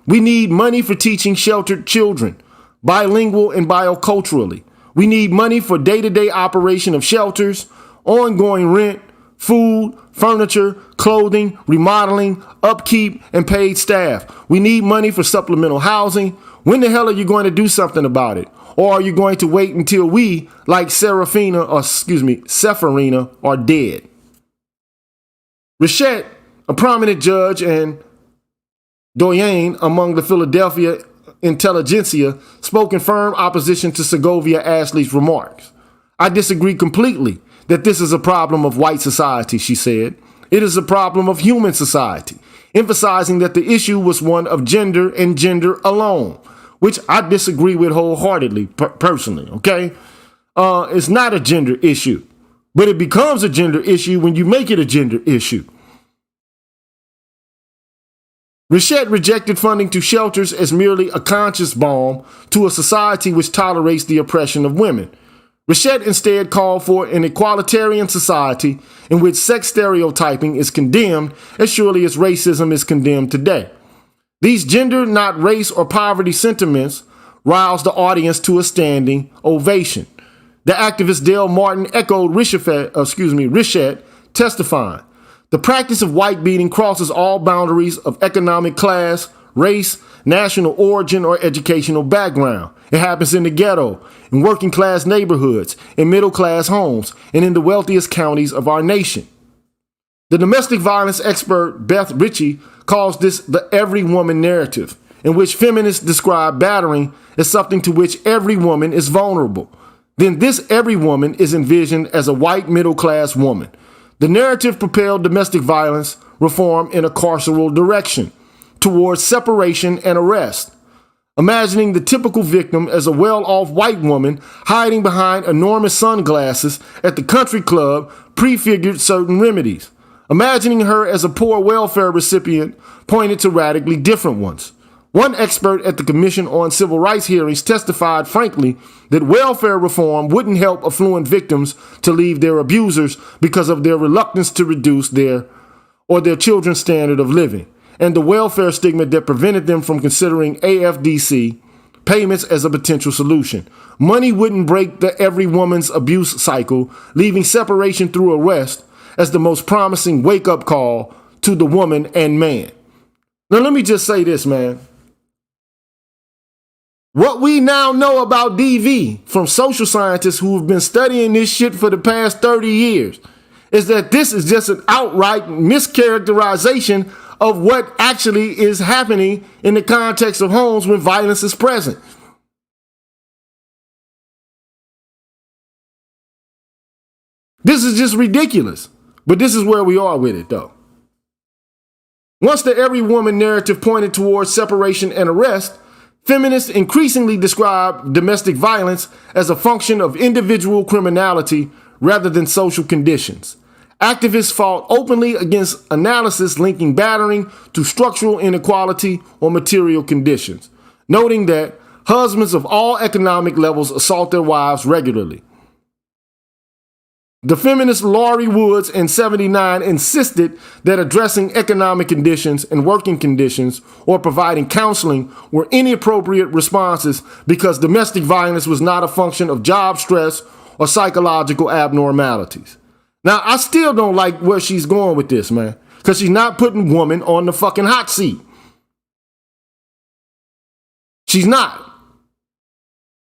We need money for teaching sheltered children, bilingual and bioculturally. We need money for day-to-day operation of shelters, ongoing rent, food, furniture, clothing, remodeling, upkeep, and paid staff. We need money for supplemental housing. When the hell are you going to do something about it? Or are you going to wait until we, like Sephirina, are dead? Richette, a prominent judge and doyen among the Philadelphia intelligentsia, spoke in firm opposition to Segovia Ashley's remarks. I disagree completely that this is a problem of white society, she said. It is a problem of human society, emphasizing that the issue was one of gender and gender alone, which I disagree with wholeheartedly, personally, okay? It's not a gender issue, but it becomes a gender issue when you make it a gender issue. Richette rejected funding to shelters as merely a conscious balm to a society which tolerates the oppression of women. Richette instead called for an equalitarian society in which sex stereotyping is condemned as surely as racism is condemned today. These gender, not race or poverty sentiments roused the audience to a standing ovation. The activist Dale Martin echoed Richette, testifying, "The practice of white beating crosses all boundaries of economic class, race, national origin, or educational background. It happens in the ghetto, in working class neighborhoods, in middle class homes, and in the wealthiest counties of our nation." The domestic violence expert Beth Ritchie calls this the every woman narrative, in which feminists describe battering as something to which every woman is vulnerable. Then this every woman is envisioned as a white middle class woman. The narrative propelled domestic violence reform in a carceral direction, towards separation and arrest. Imagining the typical victim as a well-off white woman hiding behind enormous sunglasses at the country club prefigured certain remedies. Imagining her as a poor welfare recipient pointed to radically different ones. One expert at the Commission on Civil Rights hearings testified frankly that welfare reform wouldn't help affluent victims to leave their abusers because of their reluctance to reduce their children's standard of living, and the welfare stigma that prevented them from considering AFDC payments as a potential solution. Money wouldn't break the every woman's abuse cycle, leaving separation through arrest as the most promising wake-up call to the woman and man. Now let me just say this, man. What we now know about DV from social scientists who have been studying this shit for the past 30 years is that this is just an outright mischaracterization of what actually is happening in the context of homes when violence is present. This is just ridiculous, but this is where we are with it, though. Once the every woman narrative pointed towards separation and arrest, feminists increasingly describe domestic violence as a function of individual criminality rather than social conditions. Activists fought openly against analysis linking battering to structural inequality or material conditions, noting that husbands of all economic levels assault their wives regularly. The feminist Laurie Woods in '79 insisted that addressing economic conditions and working conditions or providing counseling were inappropriate responses because domestic violence was not a function of job stress or psychological abnormalities. Now, I still don't like where she's going with this, man, because she's not putting women on the fucking hot seat. She's not.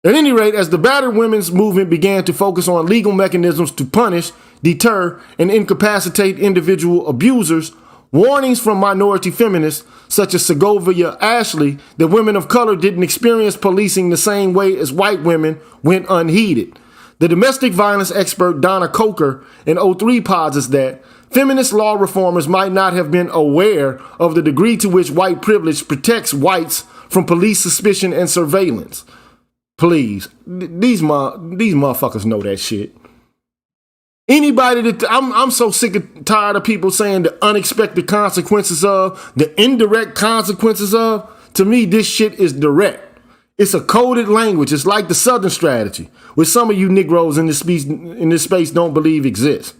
At any rate, as the battered women's movement began to focus on legal mechanisms to punish, deter, and incapacitate individual abusers, warnings from minority feminists such as Segovia Ashley that women of color didn't experience policing the same way as white women went unheeded. The domestic violence expert Donna Coker in '03 posits that feminist law reformers might not have been aware of the degree to which white privilege protects whites from police suspicion and surveillance. Please, these motherfuckers know that shit. Anybody that I'm so sick and tired of people saying the unexpected consequences of, the indirect consequences of. To me, this shit is direct. It's a coded language. It's like the Southern strategy, which some of you Negroes in this space don't believe exists.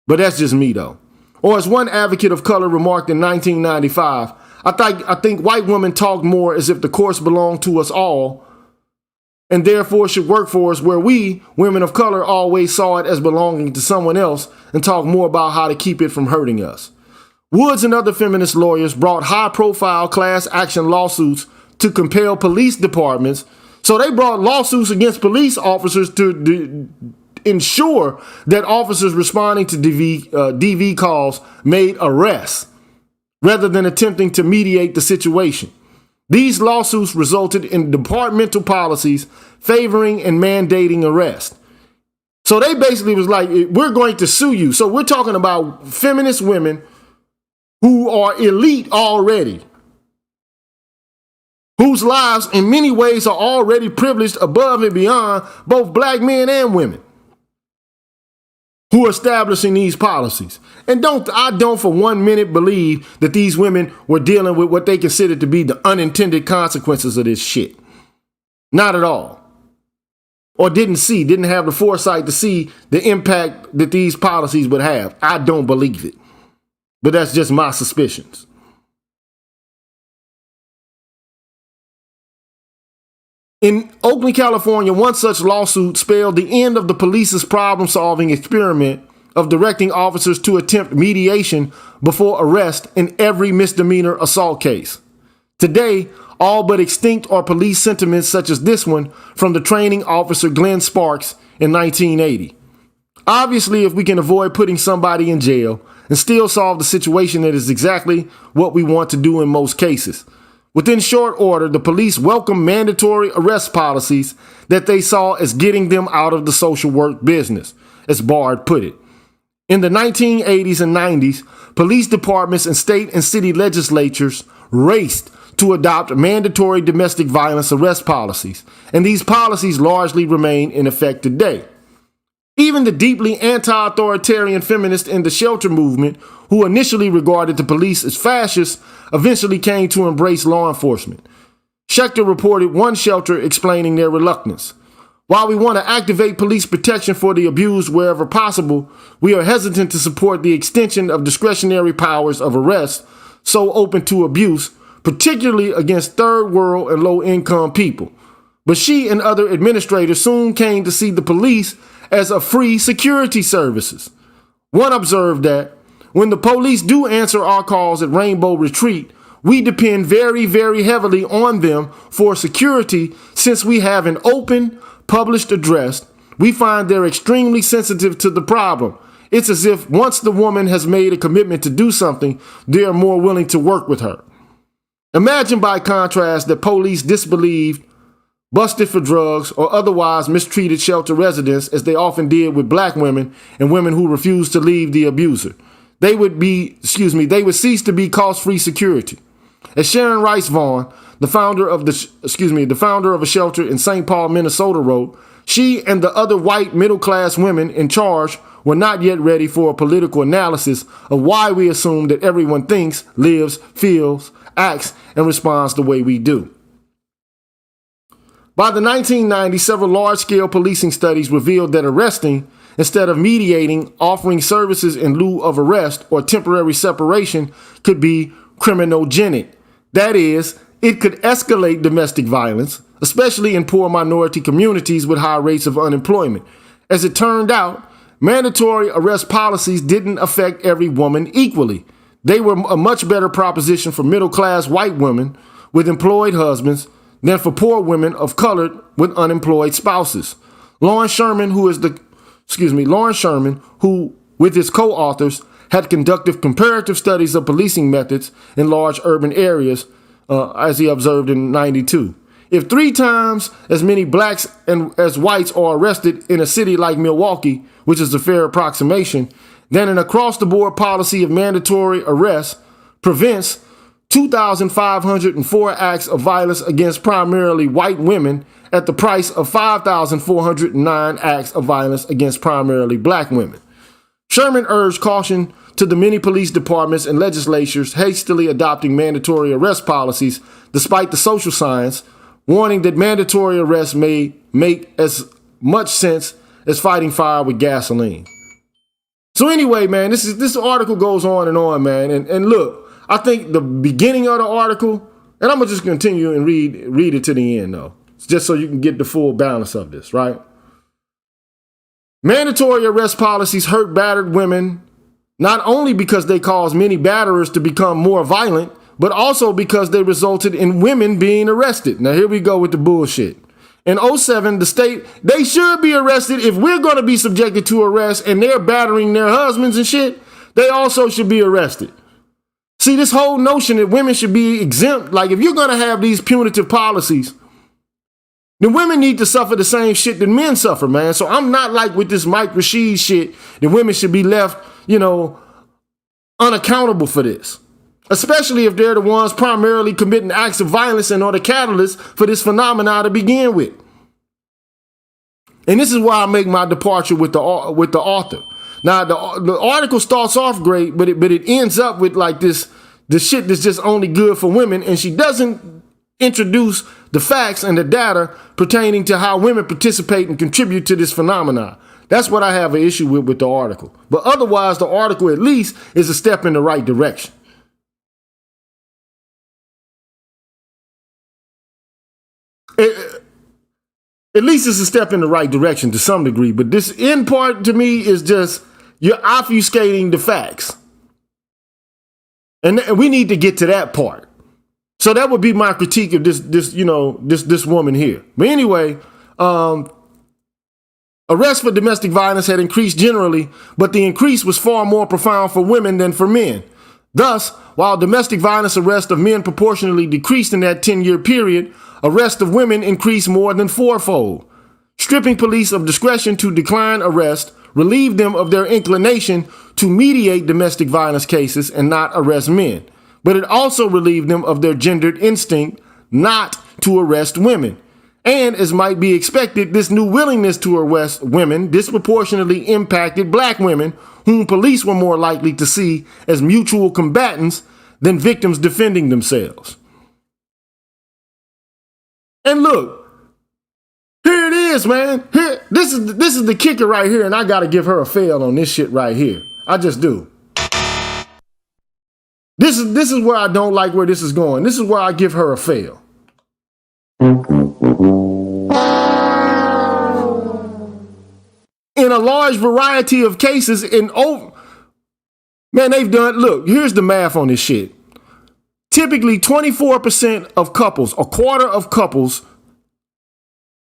But that's just me, though. Or as one advocate of color remarked in 1995, I think white women talk more as if the course belonged to us all and therefore should work for us, where we, women of color, always saw it as belonging to someone else and talk more about how to keep it from hurting us. Woods and other feminist lawyers brought high-profile class action lawsuits to compel police departments. So they brought lawsuits against police officers to ensure that officers responding to DV calls made arrests rather than attempting to mediate the situation. These lawsuits resulted in departmental policies favoring and mandating arrest. So they basically was like, we're going to sue you. So we're talking about feminist women who are elite already, whose lives in many ways are already privileged above and beyond both black men and women, who are establishing these policies. And I don't for 1 minute believe that these women were dealing with what they considered to be the unintended consequences of this shit. Not at all. Or didn't have the foresight to see the impact that these policies would have. I don't believe it. But that's just my suspicions. In Oakland, California, one such lawsuit spelled the end of the police's problem-solving experiment of directing officers to attempt mediation before arrest in every misdemeanor assault case. Today, all but extinct are police sentiments such as this one from the training officer Glenn Sparks in 1980. Obviously, if we can avoid putting somebody in jail and still solve the situation, that is exactly what we want to do in most cases. Within short order, the police welcomed mandatory arrest policies that they saw as getting them out of the social work business, as Bard put it. In the 1980s and 90s, police departments and state and city legislatures raced to adopt mandatory domestic violence arrest policies, and these policies largely remain in effect today. Even the deeply anti-authoritarian feminists in the shelter movement, who initially regarded the police as fascists, eventually came to embrace law enforcement. Schechter reported one shelter explaining their reluctance. While we want to activate police protection for the abused wherever possible, we are hesitant to support the extension of discretionary powers of arrest so open to abuse, particularly against third world and low-income people. But she and other administrators soon came to see the police as a free security services. One observed that when the police do answer our calls at Rainbow Retreat, we depend very, very heavily on them for security since we have an open, published address. We find they're extremely sensitive to the problem. It's as if once the woman has made a commitment to do something, they are more willing to work with her. Imagine by contrast that police disbelieved, busted for drugs, or otherwise mistreated shelter residents, as they often did with black women and women who refused to leave the abuser. They would cease to be cost-free security. As Sharon Rice Vaughn, the founder of a shelter in St. Paul, Minnesota, wrote, she and the other white middle-class women in charge were not yet ready for a political analysis of why we assume that everyone thinks, lives, feels, acts, and responds the way we do. By the 1990s, several large-scale policing studies revealed that arresting, instead of mediating, offering services in lieu of arrest or temporary separation, could be criminogenic. That is, it could escalate domestic violence, especially in poor minority communities with high rates of unemployment. As it turned out, mandatory arrest policies didn't affect every woman equally. They were a much better proposition for middle-class white women with employed husbands than for poor women of color with unemployed spouses. Lawrence Sherman, who with his co-authors had conducted comparative studies of policing methods in large urban areas, as he observed in 92. If 3 times as many blacks as whites are arrested in a city like Milwaukee, which is a fair approximation, then an across-the-board policy of mandatory arrest prevents 2,504 acts of violence against primarily white women at the price of 5,409 acts of violence against primarily black women. Sherman urged caution to the many police departments and legislatures hastily adopting mandatory arrest policies despite the social science, warning that mandatory arrests may make as much sense as fighting fire with gasoline. So anyway, man, this article goes on, man. And look, I think the beginning of the article, and I'm going to just continue and read it to the end, though, just so you can get the full balance of this, right? Mandatory arrest policies hurt battered women, not only because they cause many batterers to become more violent, but also because they resulted in women being arrested. Now, here we go with the bullshit. In 2007, the state, they should be arrested. If we're going to be subjected to arrest and they're battering their husbands and shit, they also should be arrested. See, this whole notion that women should be exempt, like if you're going to have these punitive policies, then women need to suffer the same shit that men suffer, man. So I'm not like with this Mike Rashid shit that women should be left, unaccountable for this. Especially if they're the ones primarily committing acts of violence and are the catalyst for this phenomena to begin with. And this is why I make my departure with the author. Now, the article starts off great, but it ends up with like this shit that's just only good for women, and she doesn't introduce the facts and the data pertaining to how women participate and contribute to this phenomenon. That's what I have an issue with the article. But otherwise, the article at least is a step in the right direction. At least it's a step in the right direction to some degree. But this end part to me is just you're obfuscating the facts. And we need to get to that part. So that would be my critique of this woman here. But anyway, arrests for domestic violence had increased generally, but the increase was far more profound for women than for men. Thus, while domestic violence arrests of men proportionally decreased in that 10-year period, arrests of women increased more than fourfold. Stripping police of discretion to decline arrest relieved them of their inclination to mediate domestic violence cases and not arrest men. But it also relieved them of their gendered instinct not to arrest women. And as might be expected, this new willingness to arrest women disproportionately impacted black women, whom police were more likely to see as mutual combatants than victims defending themselves. And look, here it is, man. Here, this is the kicker right here, and I gotta give her a fail on this shit right here. I just do. This is where I don't like where this is going. This is where I give her a fail. In a large variety of cases, they've done, look, here's the math on this shit. Typically, 24% of couples, a quarter of couples,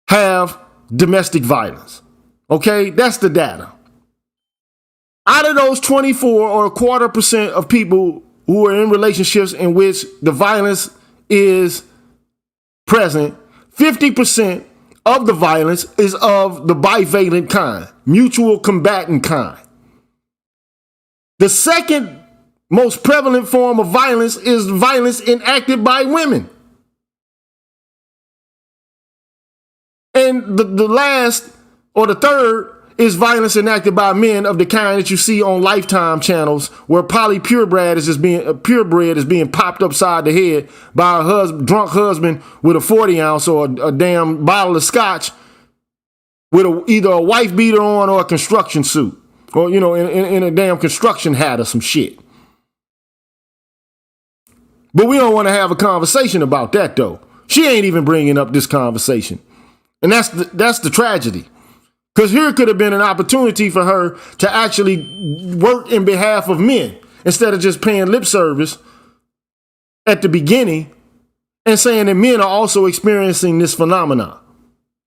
have domestic violence. Okay, that's the data. Out of those 24 or a quarter percent of people who are in relationships in which the violence is present, 50% of the violence is of the bivalent kind, mutual combatant kind. The second most prevalent form of violence is violence enacted by women. And the last, or the third, is violence enacted by men of the kind that you see on Lifetime channels, where purebred is being popped upside the head by a drunk husband with a 40 ounce or a damn bottle of scotch with either a wife beater on or a construction suit, or in a damn construction hat or some shit. But we don't want to have a conversation about that, though. She ain't even bringing up this conversation, and that's the tragedy. Because here could have been an opportunity for her to actually work in behalf of men instead of just paying lip service at the beginning and saying that men are also experiencing this phenomenon,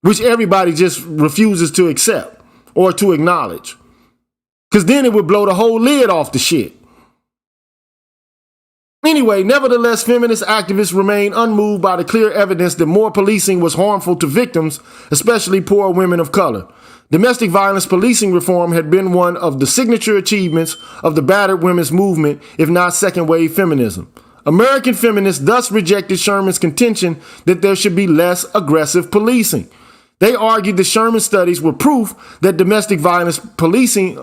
which everybody just refuses to accept or to acknowledge. Because then it would blow the whole lid off the shit. Anyway, nevertheless, feminist activists remain unmoved by the clear evidence that more policing was harmful to victims, especially poor women of color. Domestic violence policing reform had been one of the signature achievements of the battered women's movement, if not second-wave feminism. American feminists thus rejected Sherman's contention that there should be less aggressive policing. They argued that Sherman's studies were proof that domestic violence policing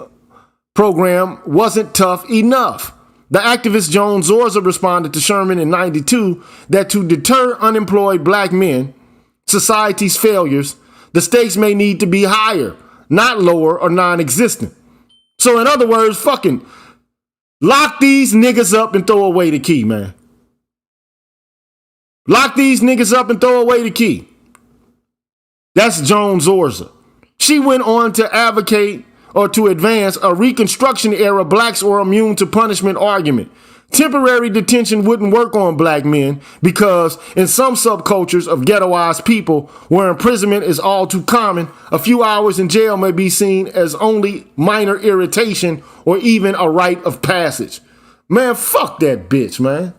program wasn't tough enough. The activist Joan Zorza responded to Sherman in 92 that to deter unemployed black men, society's failures, the stakes may need to be higher, not lower or non-existent. So in other words, fucking lock these niggas up and throw away the key, man. Lock these niggas up and throw away the key. That's Joan Zorza. She went on to advocate or to advance a Reconstruction era blacks are immune to punishment argument. Temporary detention wouldn't work on black men because in some subcultures of ghettoized people where imprisonment is all too common, a few hours in jail may be seen as only minor irritation or even a rite of passage. Man, fuck that bitch, man.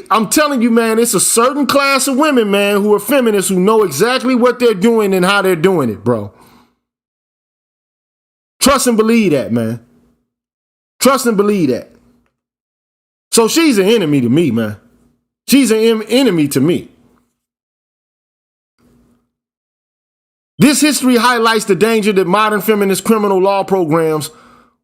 I'm telling you, man, it's a certain class of women, man, who are feminists who know exactly what they're doing and how they're doing it, bro. Trust and believe that, man. Trust and believe that. So she's an enemy to me, man. She's an enemy to me. This history highlights the danger that modern feminist criminal law programs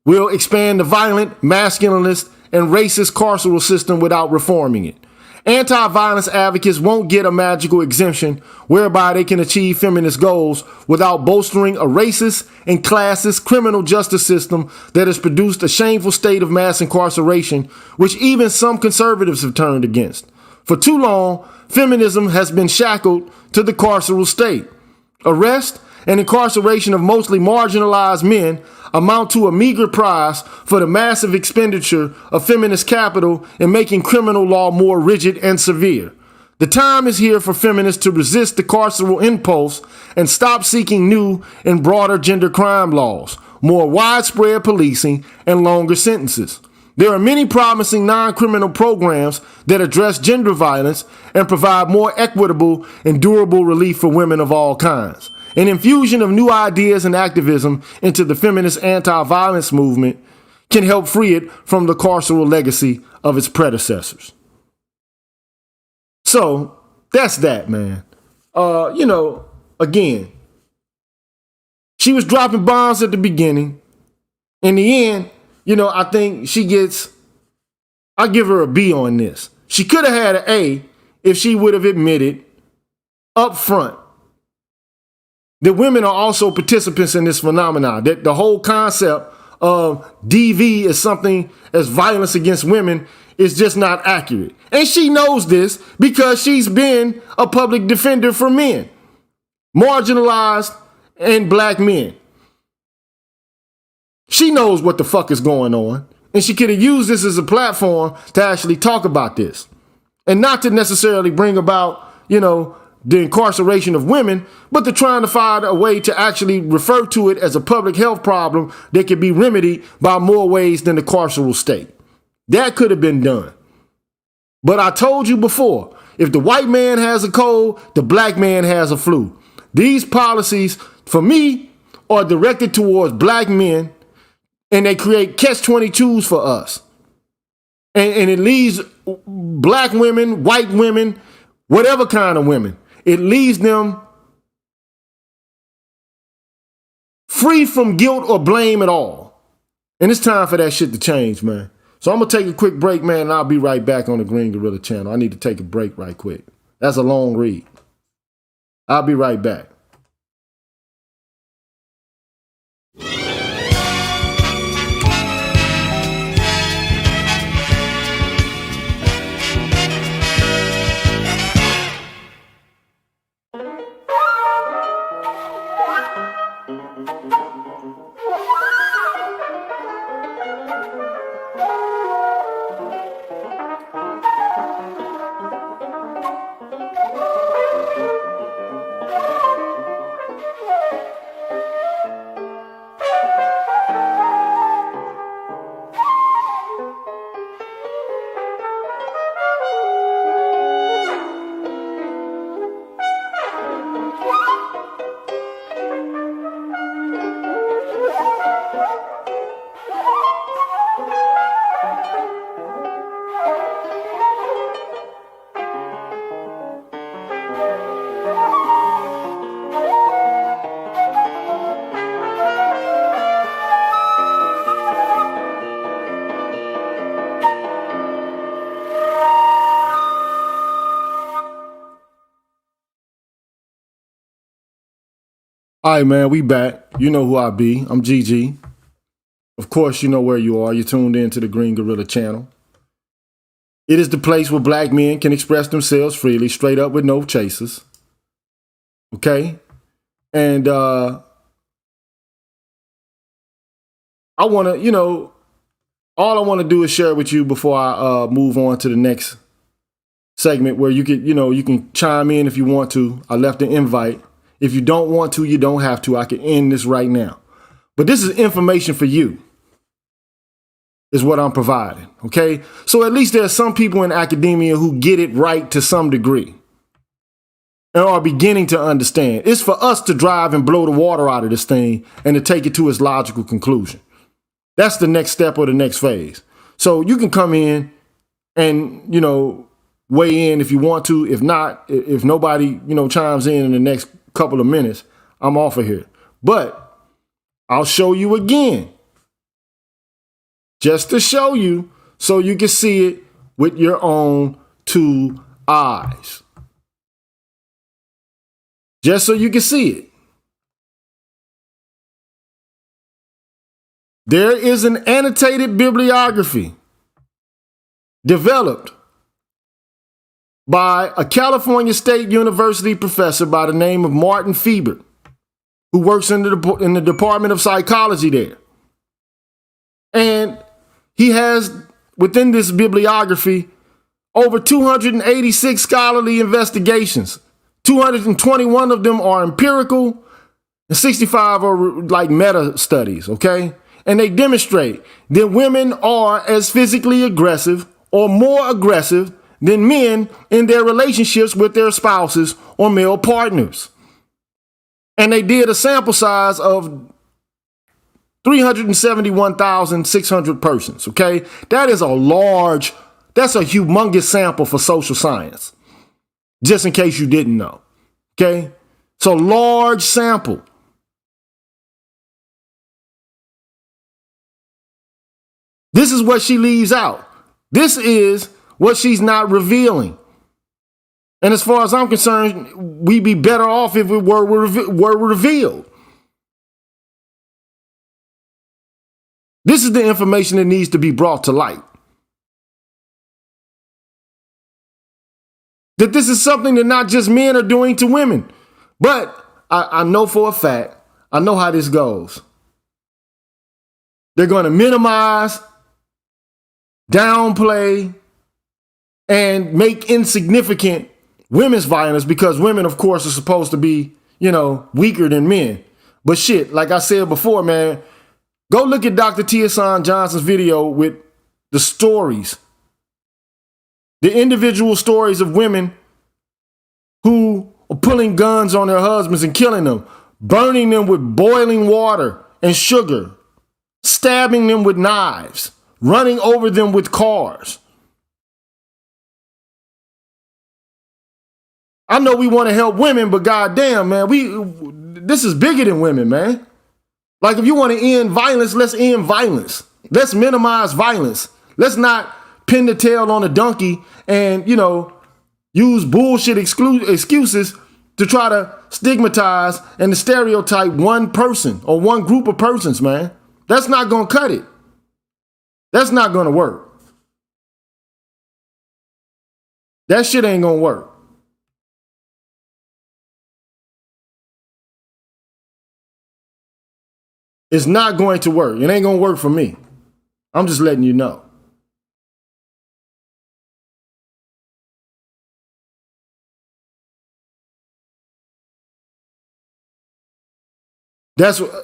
will expand the violent, masculinist, and racist carceral system without reforming it. Anti-violence advocates won't get a magical exemption whereby they can achieve feminist goals without bolstering a racist and classist criminal justice system that has produced a shameful state of mass incarceration, which even some conservatives have turned against. For too long, feminism has been shackled to the carceral state. Arrest and incarceration of mostly marginalized men amount to a meager price for the massive expenditure of feminist capital in making criminal law more rigid and severe. The time is here for feminists to resist the carceral impulse and stop seeking new and broader gender crime laws, more widespread policing, and longer sentences. There are many promising non-criminal programs that address gender violence and provide more equitable and durable relief for women of all kinds. An infusion of new ideas and activism into the feminist anti-violence movement can help free it from the carceral legacy of its predecessors. So that's that, man. Again, she was dropping bombs at the beginning. In the end, I think I give her a B on this. She could have had an A if she would have admitted up front that women are also participants in this phenomenon, that the whole concept of DV as something as violence against women is just not accurate. And she knows this because she's been a public defender for men, marginalized and black men. She knows what the fuck is going on, and she could have used this as a platform to actually talk about this and not to necessarily bring about, the incarceration of women, but to trying to find a way to actually refer to it as a public health problem that can be remedied by more ways than the carceral state. That could have been done. But I told you before, if the white man has a cold, the black man has a flu. These policies, for me, are directed towards black men, and they create catch-22s for us. And it leaves black women, white women, whatever kind of women, it leaves them free from guilt or blame at all. And it's time for that shit to change, man. So I'm going to take a quick break, man, and I'll be right back on the Green Gorilla channel. I need to take a break right quick. That's a long read. I'll be right back. All right, man, we back. You know who I be. I'm GG. Of course, you know where you are. You're tuned in to the Green Gorilla channel. It is the place where black men can express themselves freely, straight up with no chasers. Okay? And I want to, all I want to do is share with you before I move on to the next segment where you can chime in if you want to. I left an invite. If you don't want to, you don't have to. I can end this right now. But this is information for you, is what I'm providing, okay? So at least there are some people in academia who get it right to some degree and are beginning to understand. It's for us to drive and blow the water out of this thing and to take it to its logical conclusion. That's the next step or the next phase. So you can come in and, weigh in if you want to. If not, if nobody, chimes in the next couple of minutes, I'm off of here. But I'll show you again, just to show you so you can see it with your own two eyes. Just so you can see it. There is an annotated bibliography developed by a California State University professor by the name of Martin Fieber, who works in the Department of Psychology there. And he has, within this bibliography, over 286 scholarly investigations. 221 of them are empirical, and 65 are like meta studies, okay? And they demonstrate that women are as physically aggressive or more aggressive than men in their relationships with their spouses or male partners. And they did a sample size of 371,600 persons, okay? That's a humongous sample for social science, just in case you didn't know, okay? It's a large sample. This is what she leaves out. This is what she's not revealing. And as far as I'm concerned, we'd be better off if it were revealed. This is the information that needs to be brought to light. That this is something that not just men are doing to women. But I know for a fact, I know how this goes. They're going to minimize, downplay, and make insignificant women's violence because women, of course, are supposed to be, weaker than men. But shit, like I said before, man, go look at Dr. Tiasan Johnson's video with the stories, the individual stories of women who are pulling guns on their husbands and killing them, burning them with boiling water and sugar, stabbing them with knives, running over them with cars. I know we want to help women, but goddamn, man, this is bigger than women, man. Like, if you want to end violence, let's end violence. Let's minimize violence. Let's not pin the tail on a donkey and, use bullshit excuses to try to stigmatize and to stereotype one person or one group of persons, man. That's not going to cut it. That's not going to work. That shit ain't going to work. It's not going to work. It ain't going to work for me. I'm just letting you know.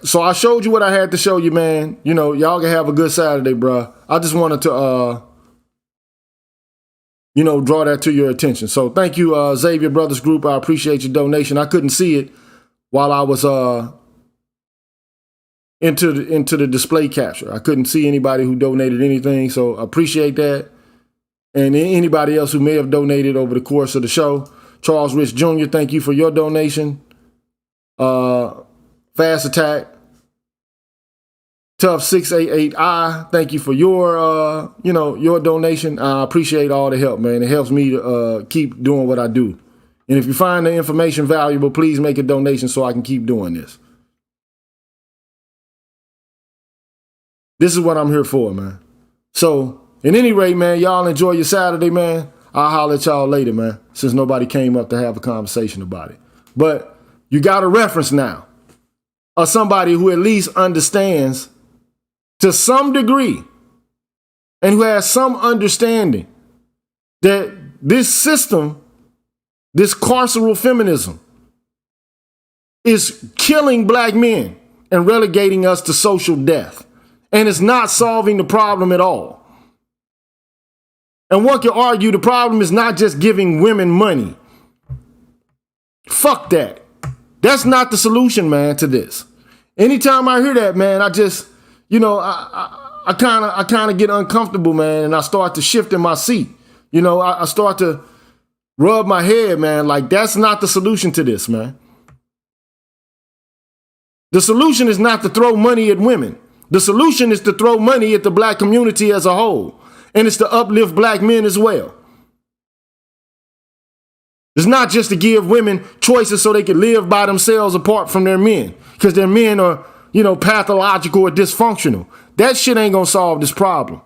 So I showed you what I had to show you, man. Y'all can have a good Saturday, bruh. I just wanted to, draw that to your attention. So thank you, Xavier Brothers Group. I appreciate your donation. I couldn't see it while I was into the display capture. I couldn't see anybody who donated anything, so I appreciate that. And anybody else who may have donated over the course of the show. Charles Rich Jr., thank you for your donation. Fast Attack, Tough 688I, thank you for your your donation. I appreciate all the help, man. It helps me to keep doing what I do. And if you find the information valuable, please make a donation so I can keep doing this. This is what I'm here for, man. So, at any rate, man, y'all enjoy your Saturday, man. I'll holler at y'all later, man, since nobody came up to have a conversation about it. But you got a reference now of somebody who at least understands to some degree and who has some understanding that this system, this carceral feminism, is killing black men and relegating us to social death. And it's not solving the problem at all. And one can argue the problem is not just giving women money. Fuck that. That's not the solution, man, to this. Anytime I hear that, man, I just, I kind of get uncomfortable, man, and I start to shift in my seat. I start to rub my head, man, like that's not the solution to this, man. The solution is not to throw money at women. The solution is to throw money at the black community as a whole. And it's to uplift black men as well. It's not just to give women choices so they can live by themselves apart from their men. Because their men are, pathological or dysfunctional. That shit ain't gonna solve this problem.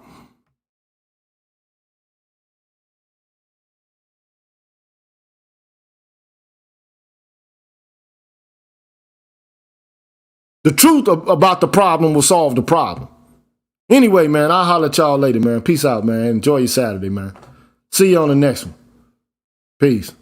The truth about the problem will solve the problem. Anyway, man, I'll holler at y'all later, man. Peace out, man. Enjoy your Saturday, man. See you on the next one. Peace.